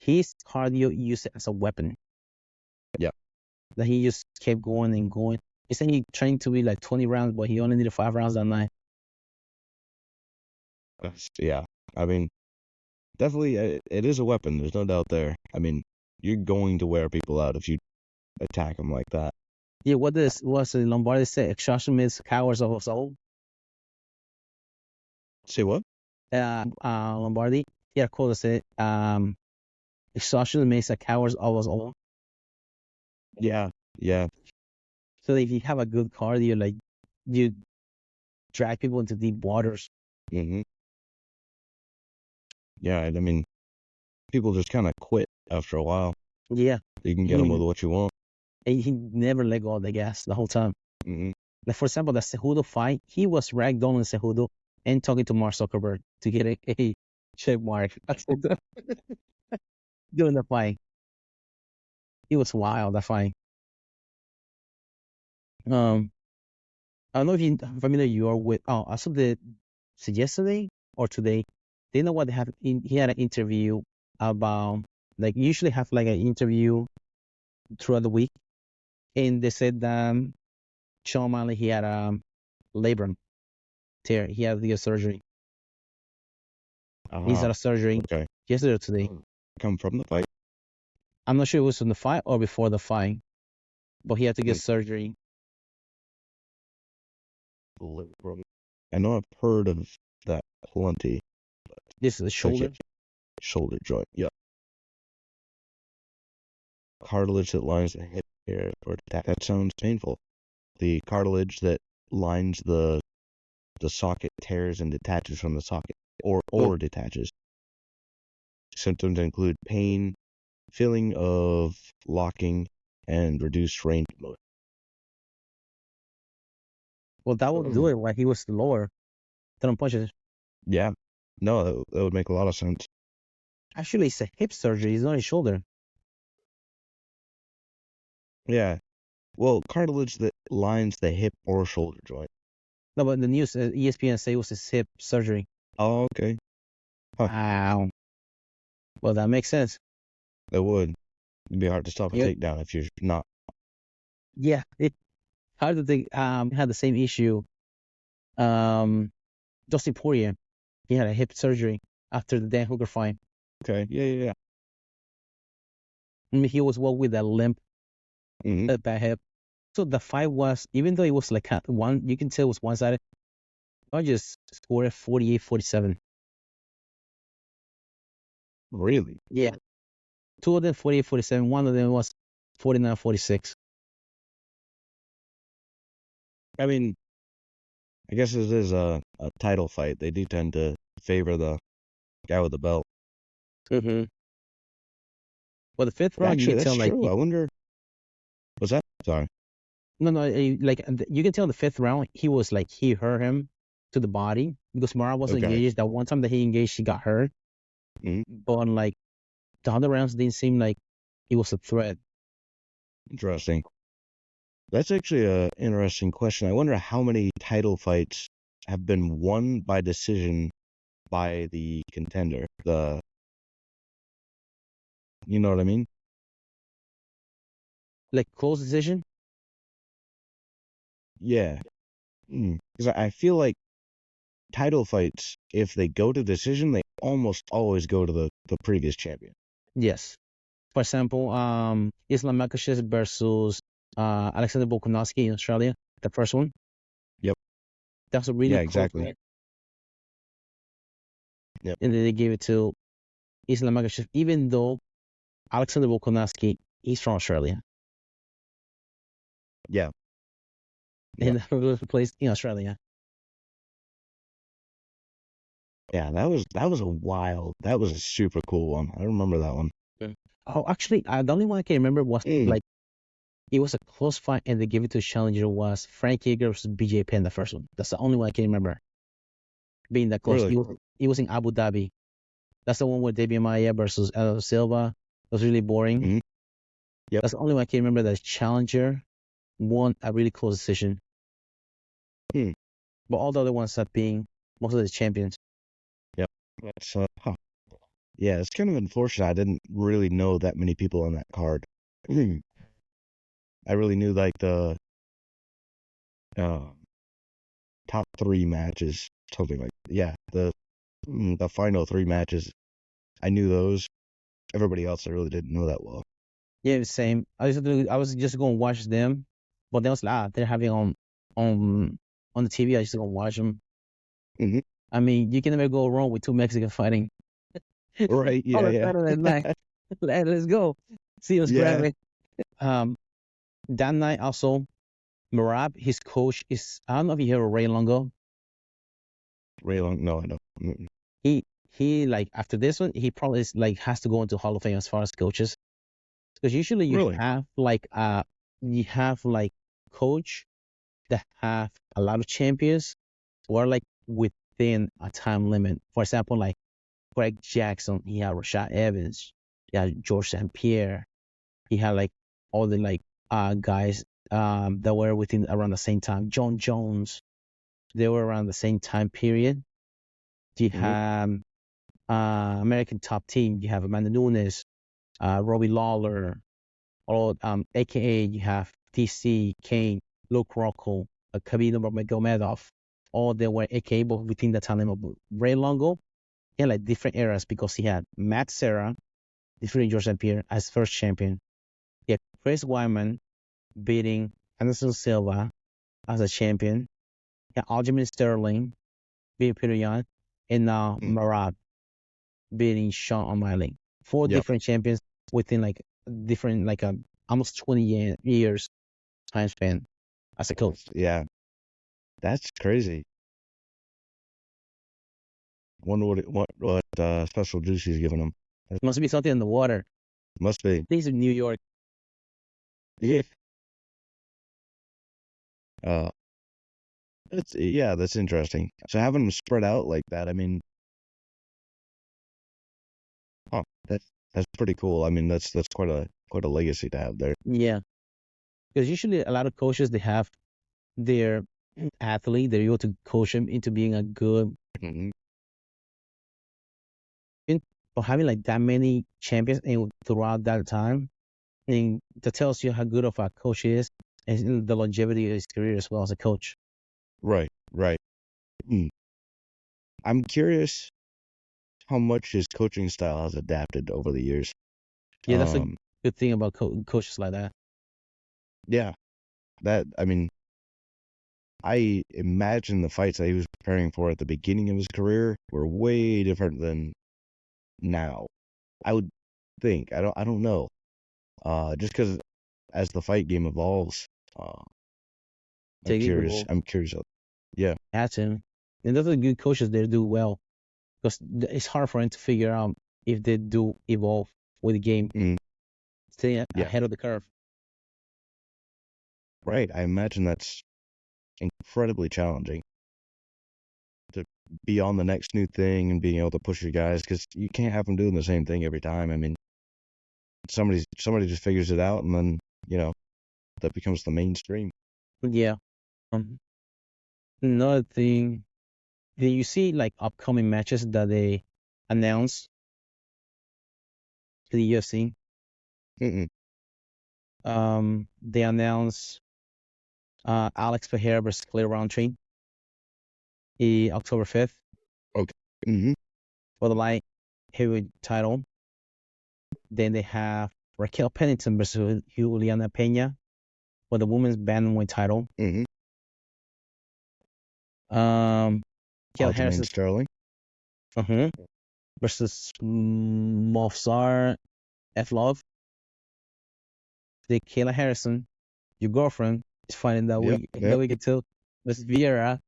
B: his cardio used it as a weapon.
A: Yeah.
B: That he just kept going and going. He said he trained to be like 20 rounds, but he only needed 5 rounds that night.
A: Yeah. I mean, definitely, it is a weapon. There's no doubt there. I mean, you're going to wear people out if you attack him like that.
B: Yeah, what was Lombardi say? Exhaustion makes cowards of us all.
A: Say what?
B: Lombardi, he had a quote that said, exhaustion makes a cowards of us all.
A: Yeah, yeah.
B: So if you have a good cardio, like you drag people into deep waters.
A: Hmm. Yeah, I mean, people just kind of quit after a while.
B: Yeah,
A: You can get them with what you want.
B: he never let go of the gas the whole time.
A: Hmm.
B: Like, for example, the Cejudo fight, he was ragdolling Cejudo and talking to Mark Zuckerberg to get a check mark during the fight. It was wild, that fight. I don't know if you're familiar you are with, as of so yesterday or today, they know what they have, he had an interview about, like, usually have like an interview throughout the week, and they said Sean O'Malley, he had a labrum tear. He had to get surgery. He's out of surgery
A: Okay.
B: yesterday or today.
A: Come from the fight.
B: I'm not sure it was in the fight or before the fight, but he had to get surgery.
A: I know I've heard of that plenty.
B: This is the shoulder.
A: Shoulder joint. Yeah. Cartilage that lines the hip area or that sounds painful. The cartilage that lines the socket tears and detaches from the socket or detaches. Symptoms include pain, feeling of locking, and reduced range of motion.
B: Well, that would do it while he was lower. Throwing punches.
A: Yeah. No, that would make a lot of sense.
B: Actually, it's a hip surgery. It's not a shoulder.
A: Yeah. Well, cartilage that lines the hip or shoulder joint.
B: No, but the news, ESPN say it was his hip surgery.
A: Oh, okay. Huh.
B: Wow. Well, that makes sense.
A: It would. It'd be hard to stop a takedown if you're not.
B: Yeah, it hard to think. Had the same issue. Dustin Poirier, he had a hip surgery after the Dan Hooker fight.
A: Okay. Yeah.
B: I mean, he was walked with a limp, bad hip. So the fight was, even though it was like one, you can tell it was one-sided. I just scored 48-47.
A: Really?
B: Yeah. Two of them 48-47. One of them was 49-46.
A: I mean, I guess this is a title fight. They do tend to favor the guy with the belt.
B: Mm-hmm. Well, the fifth round,
A: Actually,
B: you can
A: that's
B: tell, like,
A: true. I wonder. Was that? Sorry.
B: No, like, you can tell the fifth round, he was like, he hurt him to the body because Mara wasn't engaged. That one time that he engaged, he got hurt. But like the other rounds didn't seem like it was a threat.
A: Interesting. That's actually an interesting question. I wonder how many title fights have been won by decision by the contender. You know what I mean?
B: Like close decision?
A: Yeah. Because I feel like title fights, if they go to decision, they almost always go to the previous champion.
B: Yes. For example, Islam Makhachev versus Alexander Volkanovski in Australia, the first one.
A: Yep.
B: That's a really close fight. Yep. And then they gave it to Islam Makhachev, even though Alexander Volkanovski is from Australia.
A: Yeah.
B: And that was placed in Australia.
A: Yeah, that was that was a super cool one. I remember that one.
B: Oh, actually, the only one I can remember was like it was a close fight, and they gave it to a challenger was Frank Yeager versus BJ Penn, the first one. That's the only one I can remember being that close. Really? It was in Abu Dhabi. That's the one with Damian Maia versus Silva. It was really boring. Yep. That's the only one I can remember that challenger won a really close decision. But all the other ones have been most of the champions.
A: Yep. So, yeah, it's kind of unfortunate. I didn't really know that many people on that card. I really knew like the top 3 matches, something like the final 3 matches. I knew those. Everybody else I really didn't know that well.
B: Yeah, same. I was just going to watch them, but then I was like, they're having on on the TV. I just going to watch them.
A: Hmm.
B: I mean, you can never go wrong with two Mexicans fighting.
A: Right.
B: On
A: Yeah.
B: a
A: Yeah.
B: Saturday night. Let's go. See us
A: Yeah.
B: grabbing. Um, that night also, Marab, his coach is, I don't know if you heard of Ray Longo.
A: Ray Long. No, I don't. Mm-mm.
B: He like after this one, he probably is like has to go into Hall of Fame as far as coaches. Because usually
A: Really?
B: you have like coach that have a lot of champions or like within a time limit. For example, like Greg Jackson, he had Rashad Evans, he had George St. Pierre, he had like all the like guys that were within around the same time. John Jones, they were around the same time period. You
A: Hmm.
B: have American Top Team, you have Amanda Nunes, Robbie Lawler, or AKA you have TC, Kane, Luke Rocco, Khabib Nurmagomedov, all they were AKA both within the time of Ray Longo. He had like different eras because he had Matt Serra, defeating George St. Pierre as first champion. He had Chris Wyman beating Anderson Silva as a champion. He had Aljamain Sterling beating Peter Yan, and now Marab beating Sean O'Malley. Four
A: Yep.
B: different champions within like different like almost 20 years time span as a coach.
A: Yeah. That's crazy. Wonder what special juice he's giving them. That
B: Must be something in the water.
A: must be.
B: These are New York.
A: Yeah. Uh, that's interesting. So having them spread out like that, I mean, huh, that's pretty cool. I mean, that's quite a legacy to have there.
B: Yeah, because usually a lot of coaches they have their athlete, they're able to coach them into being a good.
A: Hmm.
B: But having like that many champions and throughout that time, and that tells you how good of a coach he is and the longevity of his career as well as a coach.
A: Right, right. Hmm. I'm curious how much his coaching style has adapted over the years.
B: Yeah, that's a
A: Um,
B: good thing about coaches like that.
A: yeah, I mean, I imagine the fights that he was preparing for at the beginning of his career were way different than now. I would think. I don't know. Just because as the fight game evolves, uh, I'm
B: Take it
A: curious.
B: evolve.
A: I'm curious. Yeah.
B: That's him. And those are good coaches. They do well because it's hard for them to figure out if they do evolve with the game,
A: Mm,
B: stay
A: yeah.
B: ahead of the curve.
A: Right. I imagine that's incredibly challenging to be on the next new thing and being able to push your guys because you can't have them doing the same thing every time. I mean, somebody just figures it out and then you know that becomes the mainstream.
B: Yeah. Um, Another thing, do you see like upcoming matches that they announce to the UFC?
A: Mm-mm.
B: They announce Alex Pereira versus Clay Roundtree October 5th
A: Okay. Mm-hmm.
B: for the light heavyweight title. Then they have Raquel Pennington versus Juliana Pena for the women's bantamweight title.
A: Mm-hmm.
B: Gail
A: Aljamain
B: Harrison
A: Sterling.
B: versus Movsar Eflov. The Kayla Harrison, your girlfriend, is fighting
A: Yep.
B: that
A: Yep.
B: week too. Versus Vieira.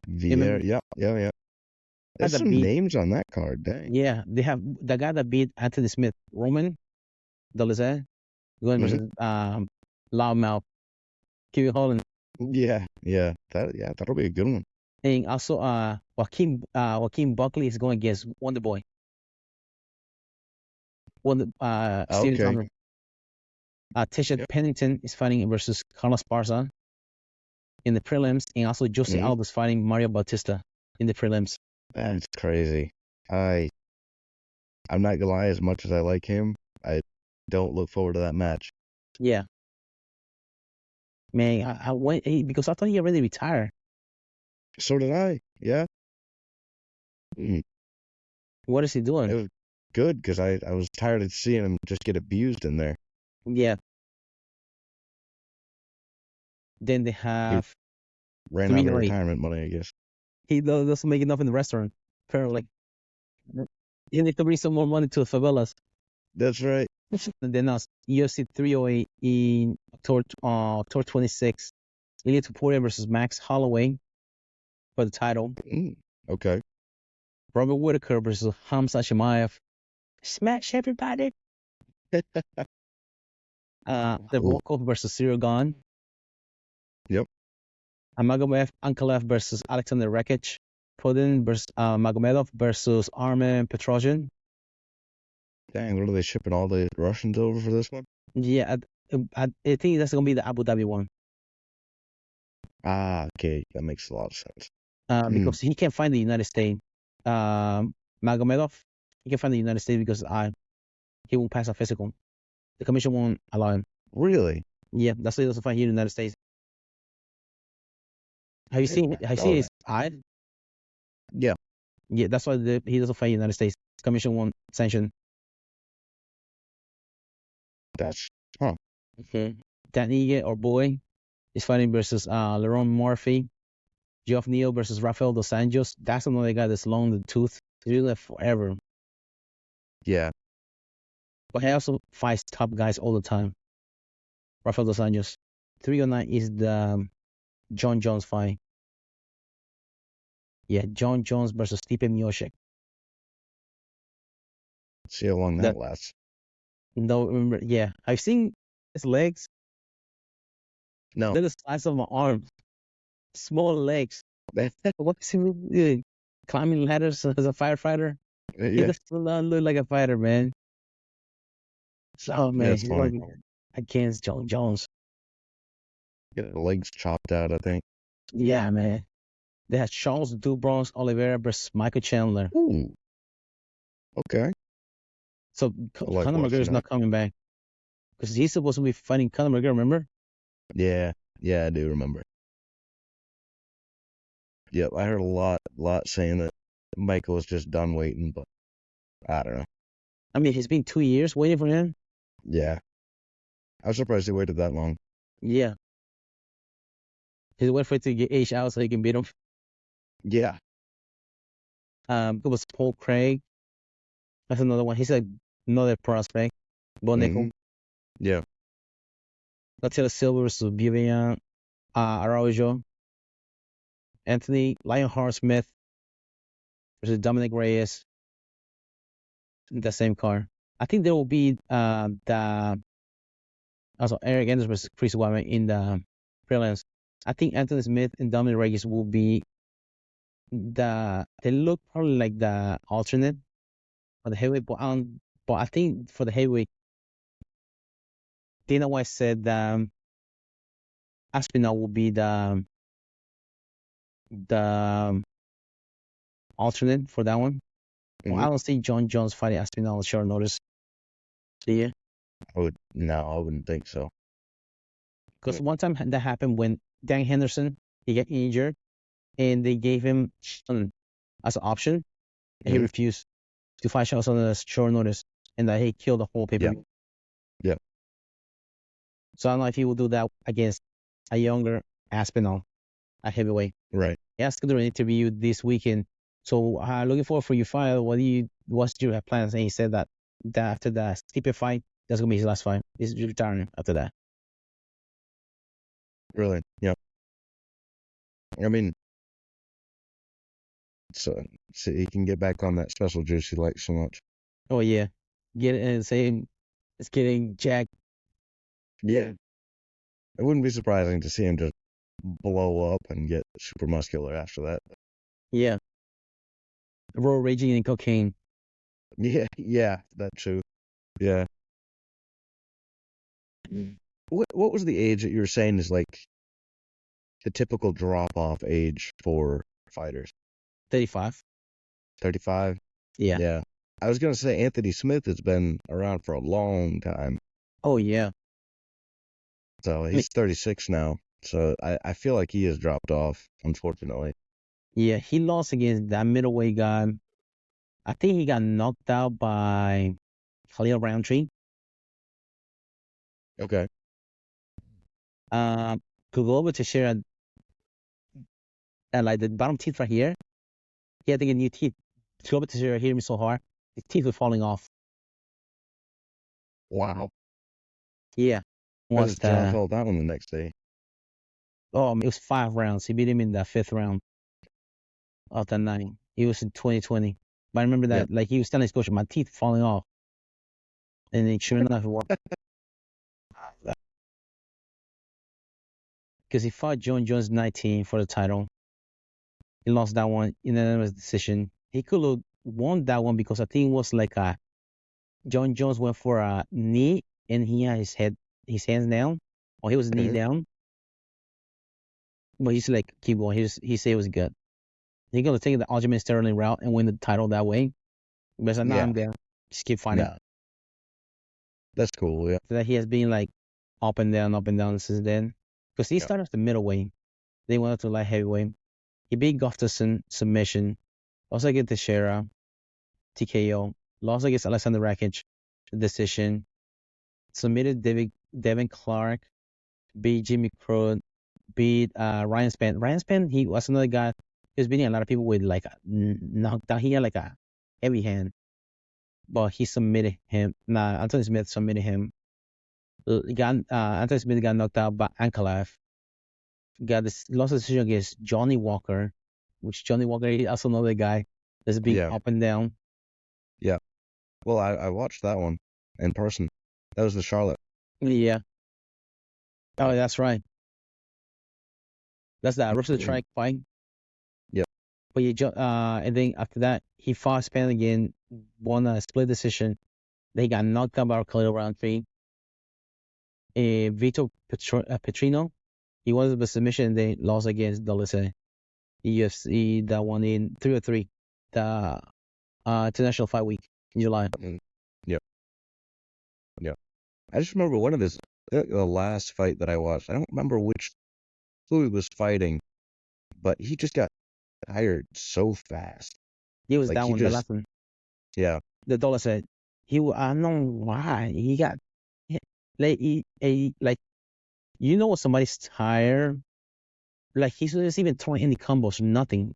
A: Vieira.
B: Even
A: Yeah. Yeah. Yeah.
B: had
A: There's
B: the
A: some
B: beat.
A: names on that card. Dang.
B: Yeah, they have the guy that beat Anthony Smith, Roman Dolizé, going
A: Mm-hmm.
B: versus Loudmouth, Kiwi Holland,
A: Yeah. Yeah. That'll be a good one.
B: and also Joaquin Buckley is going against Wonder Boy, Steven
A: Okay.
B: Thompson. Tisha
A: Yep.
B: Pennington is fighting versus Carlos Barza in the prelims, and also Jose
A: Mm-hmm.
B: Aldo's fighting Mario Bautista in the prelims.
A: That's crazy. I'm not gonna lie. As much as I like him, I don't look forward to that match.
B: Yeah, man, I went because I thought he already retired.
A: So did I. Yeah. Mm.
B: What is he
A: It
B: doing?
A: was good because I was tired of seeing him just get abused in there.
B: Yeah. Then they
A: He
B: have
A: ran out of
B: 308.
A: retirement money, I guess.
B: He doesn't make enough in the restaurant, apparently. He need to bring some more money to the favelas.
A: That's right.
B: And then UFC 308 in October 26th. Ilya Topuria versus Max Holloway for the title.
A: Okay.
B: Robert Whitaker versus Hamza Chimaev. Smash everybody. Volkov versus Cyril Gahn.
A: Yep.
B: Magomedov Ankalev versus Alexander Rekic. Podin versus Magomedov versus Armen Petrosian.
A: Dang, what are they shipping all the Russians over for this one?
B: Yeah, I think that's gonna be the Abu Dhabi one.
A: Ah, okay, that makes a lot of sense.
B: Because he can't find the United States. Magomedov, he can find the United States because he won't pass a physical. The commission won't allow him.
A: Really?
B: Yeah, that's why he doesn't fight here in the United States. Have you seen his eye?
A: Yeah.
B: Yeah, that's why he doesn't fight in the United States. Commission won't sanction.
A: That's
B: Okay. Dan Ige or Boy is fighting versus Lerone Murphy. Geoff Neal versus Rafael Dos Anjos. That's another guy that's long in the tooth. He's been there forever.
A: Yeah.
B: But he also fights top guys all the time. Rafael Dos Anjos. 309 is the John Jones fight. Yeah, John Jones versus Stipe Miocic.
A: See how long that lasts.
B: No, remember, yeah. I've seen his legs.
A: No.
B: They're the size of my arms. Small legs. What is he doing? Climbing ladders as a firefighter?
A: Yeah.
B: He does not look like a fighter, man. So, man,
A: That's
B: he's
A: funny.
B: like against John Jones.
A: Get the legs chopped out, I think.
B: Yeah, man. They had Charles Dubronx Oliveira versus Michael Chandler.
A: Ooh. Okay.
B: So
A: like
B: Conor McGregor's not coming back because he's supposed to be fighting Conor McGregor. Remember?
A: Yeah. Yeah, I do remember. Yep, I heard a lot saying that Michael was just done waiting, but I don't know.
B: I mean, it's been 2 years waiting for him.
A: Yeah. I was surprised he waited that long.
B: Yeah. He's waiting for it to get aged out so he can beat him.
A: Yeah.
B: It was Paul Craig. That's another one. He's like another prospect. Bo Nickel.
A: Yeah.
B: Latilla Silva versus Vivian Araujo. Anthony Lionheart Smith versus Dominic Reyes. The same card. I think there will be also Eric Anderson versus Chris Weidman in the prelims. I think Anthony Smith and Dominic Reyes will be they look probably like the alternate for the heavyweight, but I think for the heavyweight, Dana White said Aspinall will be the alternate for that one. Well, I don't see John Jones fighting Aspinall on short notice. Do you?
A: I wouldn't think so.
B: Because one time that happened when Dan Henderson, he got injured, and they gave him as an option, and he refused to fight shots on a short notice, and that he killed the whole pay-per-view.
A: Yeah.
B: So I don't know if he will do that against a younger Aspinall at heavyweight.
A: Right.
B: He asked to do an interview this weekend. So looking forward for your fight. What's your plans? And he said that after the Stipe fight, that's gonna be his last fight. He's retiring after that.
A: Really? Yeah. I mean, so he can get back on that special juice he likes so much.
B: Oh yeah, get it and say it's getting jacked.
A: Yeah. It wouldn't be surprising to see him just blow up and get super muscular after that.
B: Yeah. Road raging and cocaine.
A: Yeah, that too. Yeah. What was the age that you were saying is like the typical drop-off age for fighters?
B: 35.
A: 35?
B: Yeah.
A: Yeah. I was going to say Anthony Smith has been around for a long time.
B: Oh, yeah.
A: So he's 36 now. So I feel like he has dropped off, unfortunately.
B: Yeah, he lost against that middleweight guy. I think he got knocked out by Khalil Roundtree.
A: Okay.
B: Glover Teixeira, like the bottom teeth right here, he had to get new teeth. Glover Teixeira hit him so hard, his teeth were falling off.
A: Wow.
B: Yeah.
A: How
B: Was
A: does John
B: the
A: felt that one the next day?
B: it was 5 rounds. He beat him in the 5th round of the night. It was in 2020. But I remember
A: Yep.
B: that, like, he was telling his coach, my teeth falling off. And then sure enough, it was. Because he fought John Jones 19 for the title. He lost that one in an unanimous decision. He could have won that one because I think it was like John Jones went for a knee and he had his hands down, or he was knee
A: Mhm.
B: down. But he's like, keep going. He said it was good. He gonna take the Aljamain Sterling route and win the title that way. But like, nah,
A: Yeah.
B: I'm down. Just keep fighting.
A: No. That's cool. Yeah.
B: So that he has been like up and down since then. Because he
A: Yeah.
B: started at the middleweight. Then he went up to light heavyweight. He beat Gustafsson submission. Also against Teixeira, TKO. Lost against Alexander Rakic, decision. Submitted Devin Clark. Beat Jimmy Crute. Beat Ryan Spann. Ryan Spann, he was another guy. He was beating a lot of people with like a knockdown. He had like a heavy hand. But he submitted him. Anthony Smith submitted him. Anthony Smith got knocked out by Ankalaev. Got this lost decision against Johnny Walker, which Johnny Walker is also another guy that's been
A: Yeah.
B: up and down.
A: Yeah. Well, I watched that one in person. That was the Charlotte.
B: Yeah. Oh, that's right. That's that Russell Strike fight.
A: Yep.
B: But and then after that, he fought Spann again, won a split decision. They got knocked out by Khalil Roundtree. Vito Petrino, he won the submission and they lost against Dolce. UFC that one in 303, the International Fight Week in July.
A: Yep. Yep. I just remember one of the last fight that I watched. I don't remember who he was fighting, but he just got tired so fast.
B: It was
A: Like,
B: that
A: he
B: one, the
A: just-
B: last one.
A: Yeah.
B: The dollar said I don't know why he got like like you know when somebody's tired, like he's not even throwing any combos, nothing.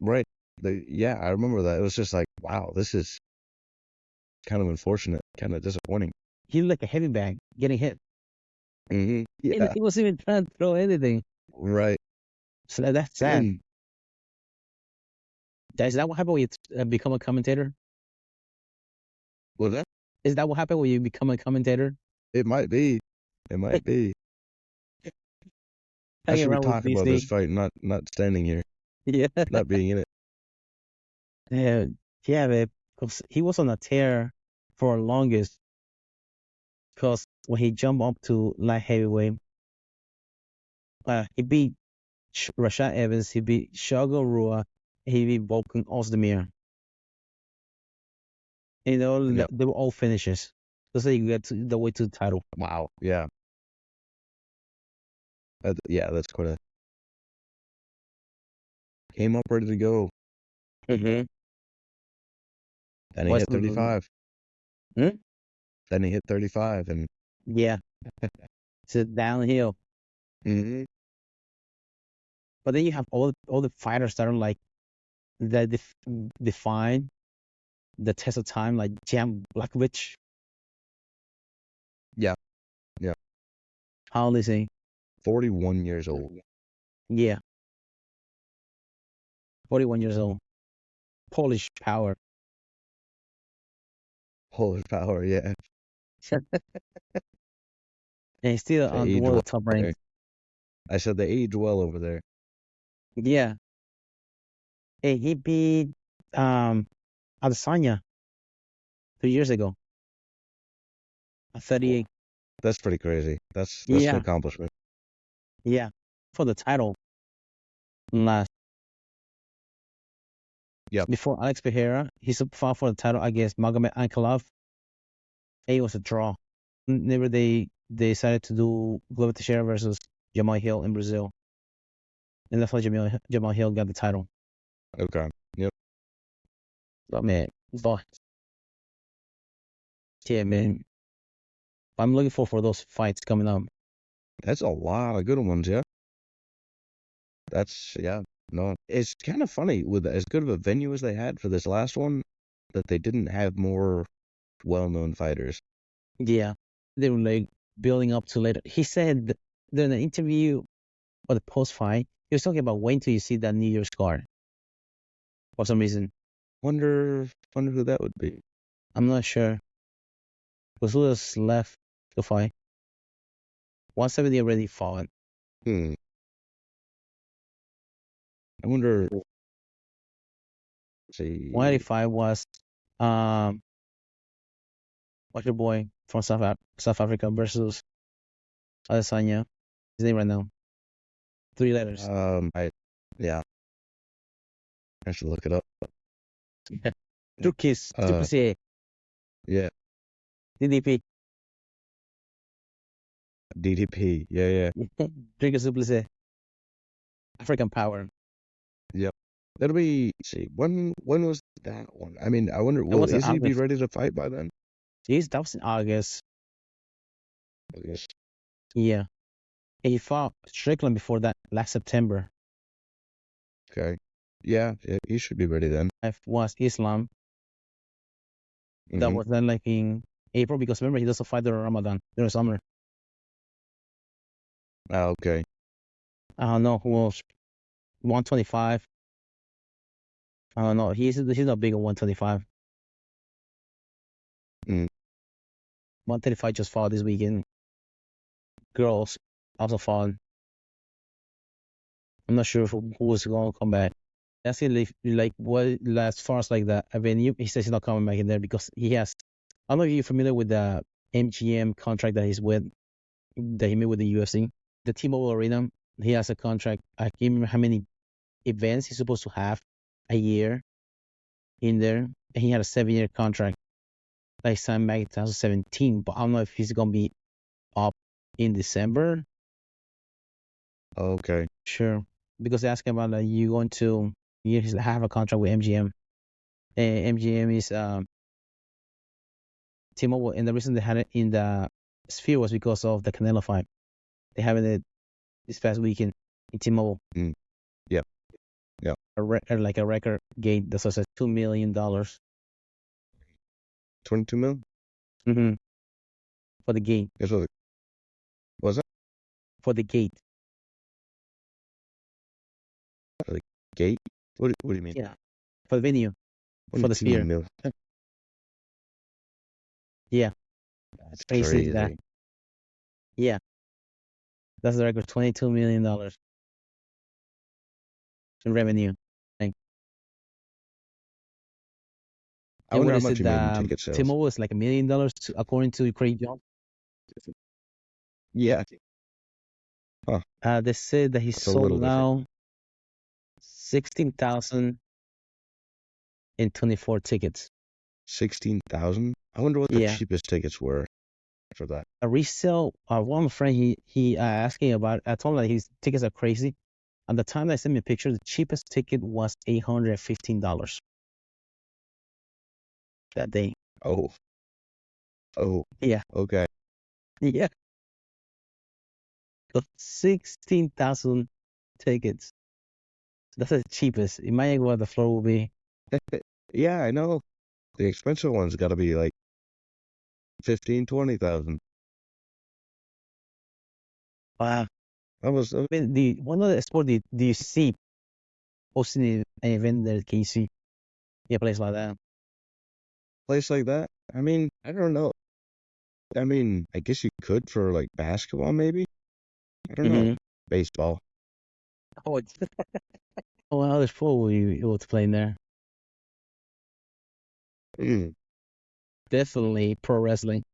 A: Right. Yeah, I remember that. It was just like, wow, this is kind of unfortunate, kind of disappointing.
B: He looked like a heavy bag getting hit.
A: Mm-hmm. Yeah.
B: And he wasn't even trying to throw anything.
A: Right.
B: So that's sad.
A: Mm.
B: Is that what happened when you become a commentator?
A: Was that?
B: Is that what happened when you become a commentator?
A: It might be. It might be. I
B: Hanging
A: should be
B: around with
A: talking about this
B: DC.
A: fight, not standing here,
B: Yeah.
A: not being in it.
B: Yeah, man. Because he was on a tear for the longest. Because when he jumped up to light heavyweight, he beat Rashad Evans, he beat Shogo Rua, he beat Volkan Ozdemir. You know,
A: Yep.
B: they were all finishes. That's how you get to the way to the title.
A: Wow. Yeah. Yeah, that's quite a. Came up ready to go.
B: Mm-hmm.
A: Then he hit 35.
B: Hmm?
A: Then he hit 35, and
B: Yeah. It's a downhill.
A: mm-hmm.
B: But then you have all the fighters that are like that define the test of time, like Jan Blachowicz.
A: Yeah. Yeah.
B: How old is he?
A: 41 years old.
B: Yeah. 41 years old. Polish power.
A: Polish power, yeah.
B: And he's still
A: They
B: on
A: age
B: one of
A: well
B: the top
A: there.
B: ranks.
A: I said they age well over there.
B: Yeah. Hey, he beat Adesanya 3 years ago. At 38.
A: That's pretty crazy. That's
B: Yeah.
A: an accomplishment.
B: Yeah. For the title. Last.
A: Yep.
B: Before Alex Pereira, he fought for the title against Magomed Ankalaev. It was a draw. Never they decided to do Glover Teixeira versus Jamal Hill in Brazil. And that's why Jamal Hill got the title.
A: Okay. Yep.
B: But man, But yeah, man, I'm looking for those fights coming up.
A: That's a lot of good ones, yeah. Yeah. No, it's kind of funny with as good of a venue as they had for this last one that they didn't have more well-known fighters.
B: Yeah, they were like building up to later. He said during the interview or the post fight, he was talking about wait till you see that New Year's card. For some reason,
A: Wonder who that would be.
B: I'm not sure. Because who else left to fight? 170 already fought.
A: I wonder. Let's see.
B: 185 was what's your boy from South Africa versus Adesanya. His name right now. 3 letters.
A: Yeah. I should look it up.
B: Turkish. Triple
A: Yeah.
B: DDP.
A: DDP. Yeah.
B: Trigger Suplicy. African Power.
A: Yep. That'll be. Let's see. When was that one? I mean, I wonder.
B: That was in
A: Is he be
B: August.
A: ready to fight by then?
B: Jeez, that was in August.
A: I guess.
B: Yeah. And he fought Strickland before that last September.
A: Okay. Yeah. He should be ready then.
B: I was Islam. That was then like in April because remember he doesn't fight during Ramadan, during summer.
A: Okay.
B: I don't know who else. 125. I don't know. He's not big at 125. 135 just fought this weekend. Girls also fought. I'm not sure who was going to come back. That's it. Like what as far as like the venue, he says he's not coming back in there because he has. I don't know if you're familiar with the MGM contract that he made with the UFC. The T-Mobile Arena, he has a contract. I can't remember how many events he's supposed to have a year in there, and he had a 7-year contract. Like signed back in 2017, but I don't know if he's gonna be up in December.
A: Okay.
B: Sure, because they asked him about you going to have a contract with MGM. And MGM is T-Mobile, and the reason they had it in the Sphere was because of the Canelo fight. They having it this past weekend in T-Mobile.
A: Yep.
B: Like a record gate that was at $2 million.
A: 22 mil?
B: For the gate.
A: Guess what? Was that
B: For the gate.
A: for the gate? What do you mean?
B: Yeah. For the venue. For the Sphere.
A: Mil.
B: Yeah.
A: That's
B: Basically
A: crazy.
B: that. Yeah. That's the record, $22 million in revenue.
A: I wonder how much he made in ticket sales.
B: T-Mobile is like $1 million according to Craig Jones.
A: Yeah. Huh.
B: They said that he sold now 16,024 tickets.
A: 16,000? I wonder what the cheapest tickets were for that.
B: A resale. One friend he asking about. I told him that his tickets are crazy. At the time they sent me a picture, the cheapest ticket was $815 that day.
A: Oh.
B: Yeah.
A: Okay.
B: Yeah. 16,000 tickets. That's the cheapest. Imagine what the floor will be.
A: Yeah, I know. The expensive ones got to be like 15,000, 20,000.
B: Wow.
A: I
B: mean, one of the sport do you see hosting an event there? Can you see a place like that?
A: Place like that? I mean, I don't know. I mean, I guess you could for like basketball, maybe. I don't know. Baseball.
B: Oh, what other sport were you able to play in there? Definitely pro wrestling.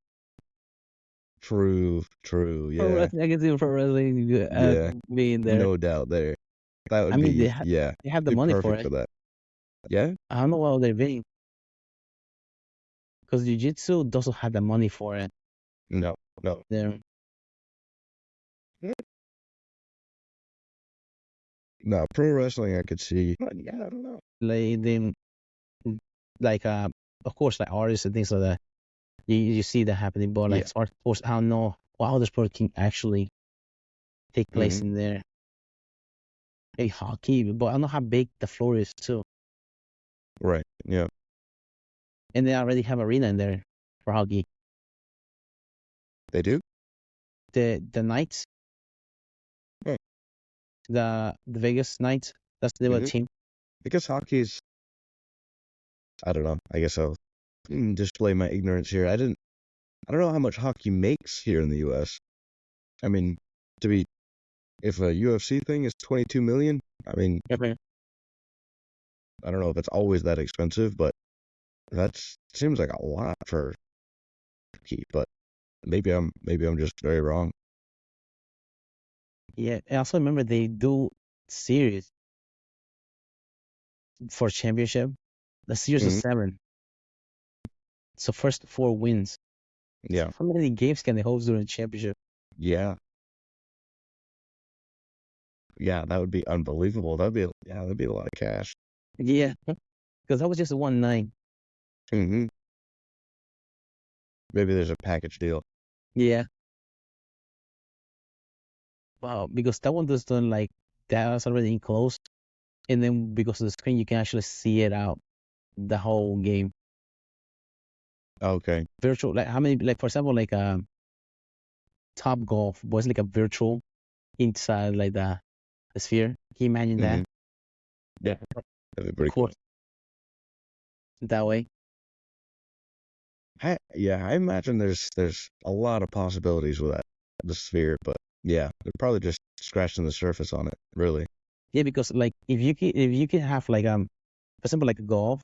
A: True. Yeah.
B: Pro wrestling, I can see pro wrestling.
A: Yeah.
B: Being there.
A: No doubt there. That would
B: be.
A: They
B: have the money for
A: perfect
B: it.
A: for that. Yeah.
B: I don't know what they're being. Because jiu-jitsu doesn't have the money for it.
A: No.
B: There.
A: No, pro wrestling I could see. But yeah, I don't know.
B: Like of course, like artists and things like that. You see that happening, but like
A: Yeah.
B: as far as sports, I don't know what other sport can actually take place
A: Hmm.
B: in there. Maybe hockey, but I don't know how big the floor is too.
A: Right. Yeah.
B: And they already have arena in there for hockey.
A: They do.
B: The Knights,
A: Hmm.
B: the Vegas Knights, that's the
A: Hmm.
B: team.
A: I guess hockey's. I don't know. I guess I'll display my ignorance here. I don't know how much hockey makes here in the U.S. I mean, to be if a UFC thing is 22 million, I mean,
B: Okay.
A: I don't know if it's always that expensive, but that seems like a lot for hockey. But maybe I'm just very wrong.
B: Yeah, I also remember they do series for championship. The series of
A: Hmm.
B: 7. So first 4 wins.
A: Yeah.
B: How many games can they host during the championship?
A: Yeah. Yeah. That would be unbelievable. That'd be a lot of cash.
B: Yeah, because that was just 1 night.
A: Hmm. Maybe there's a package deal.
B: Yeah. Wow, because that one was done like that was already enclosed, and then because of the screen, you can actually see it out the whole game.
A: Okay.
B: Virtual, like how many, like for example, like Top Golf was like a virtual inside like the sphere. Can you imagine that?
A: Hmm. Yeah. That'd be
B: Of
A: pretty cool.
B: course, that way.
A: I imagine there's a lot of possibilities with the sphere, but yeah, they're probably just scratching the surface on it, really.
B: Yeah, because like if you can have like for example like golf,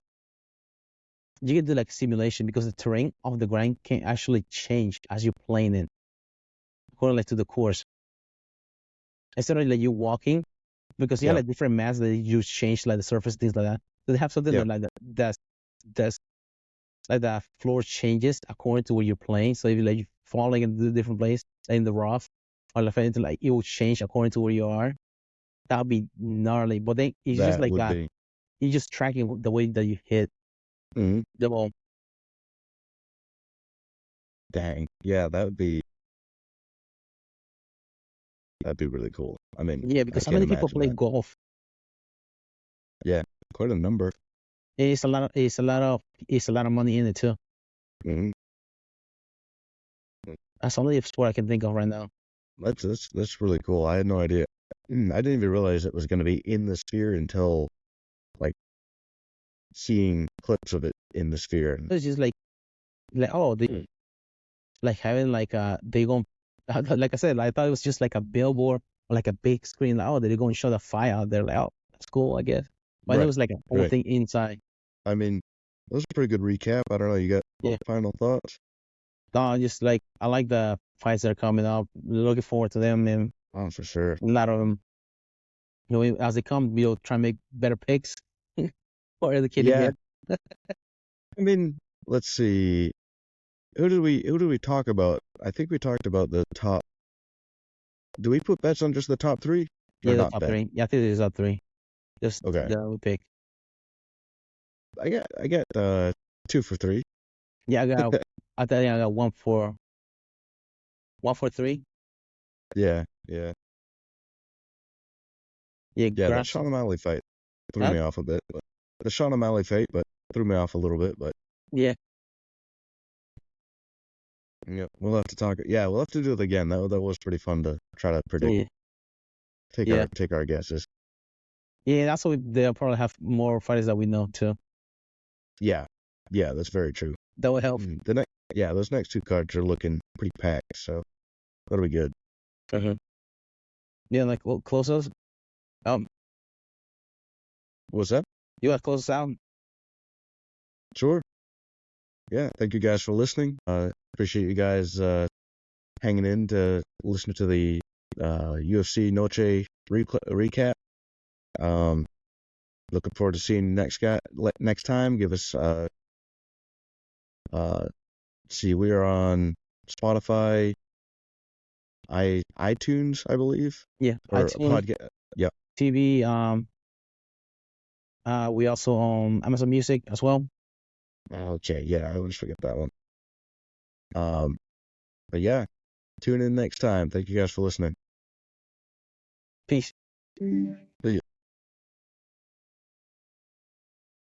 B: you can do like simulation because the terrain of the ground can actually change as you're playing it, according like to the course. Instead of like you walking, because you have
A: Yeah,
B: like different mats that you change like the surface, things like that. So they have something
A: yeah,
B: that like that that's like the floor changes according to where you're playing. So if you like falling in a different place, like in the rough, or like anything like it will change according to where you are. That would be gnarly. But then it's just
A: that
B: like
A: would be.
B: you're just tracking the way that you hit
A: Hmm.
B: the ball.
A: Dang, yeah, that'd be really cool. I mean,
B: Yeah,
A: I
B: because how
A: can't
B: many people
A: imagine
B: play
A: that.
B: golf?
A: Yeah, quite a number.
B: It's a lot of money in it too.
A: Hmm.
B: That's the only sport I can think of right now.
A: That's really cool. I had no idea. I didn't even realize it was going to be in the sphere until like seeing clips of it in the sphere. And,
B: It's just like oh they like having like they going like I said, I thought it was just like a billboard or like a big screen. Like, oh, they're going to show the fire out there. Like, oh, that's cool, I guess. But it
A: right,
B: was like a whole
A: right.
B: thing inside.
A: I mean, that was a pretty good recap. I don't know. You got
B: Yeah.
A: final thoughts?
B: No, just like I like the fights that are coming up. Looking forward to them, and
A: Oh, for sure.
B: a lot of them. As they come, we'll try and make better picks or educated
A: Yeah,
B: guess.
A: I mean, let's see. Who did we talk about? I think we talked about the top. Do we put bets on just the top three or
B: Yeah, the
A: not
B: top
A: bet?
B: 3. Yeah, I think there's top 3. Just
A: Okay.
B: the we pick.
A: I get 2 for 3.
B: Yeah, I think I got 1 for 3.
A: Yeah, yeah,
B: Yeah,
A: yeah. That
B: grass.
A: Sean O'Malley fight threw
B: Huh?
A: me off a bit. But the Sean O'Malley fight, but threw me off a little bit. But
B: Yeah,
A: yeah, we'll have to talk. Yeah, we'll have to do it again. That was pretty fun to try to predict.
B: yeah,
A: Take our
B: yeah.
A: take our guesses.
B: Yeah, that's what they'll probably have more fighters that we know too.
A: Yeah, yeah. That's very true.
B: That will help.
A: Those next 2 cards are looking pretty packed. So that'll be good.
B: Uh-huh. Yeah, like close us. Um,
A: What's that?
B: you want to close us out?
A: Sure. Yeah, thank you guys for listening. Appreciate you guys hanging in to listen to the UFC Noche recap. Looking forward to seeing you next time. Give us see, we are on Spotify, iTunes, I believe,
B: Yeah,
A: or a
B: iTunes,
A: podcast. Yeah,
B: TV. We also on Amazon Music as well.
A: Okay, yeah, I always forget that one. But yeah, tune in next time. Thank you guys for listening.
B: Peace.
A: See ya.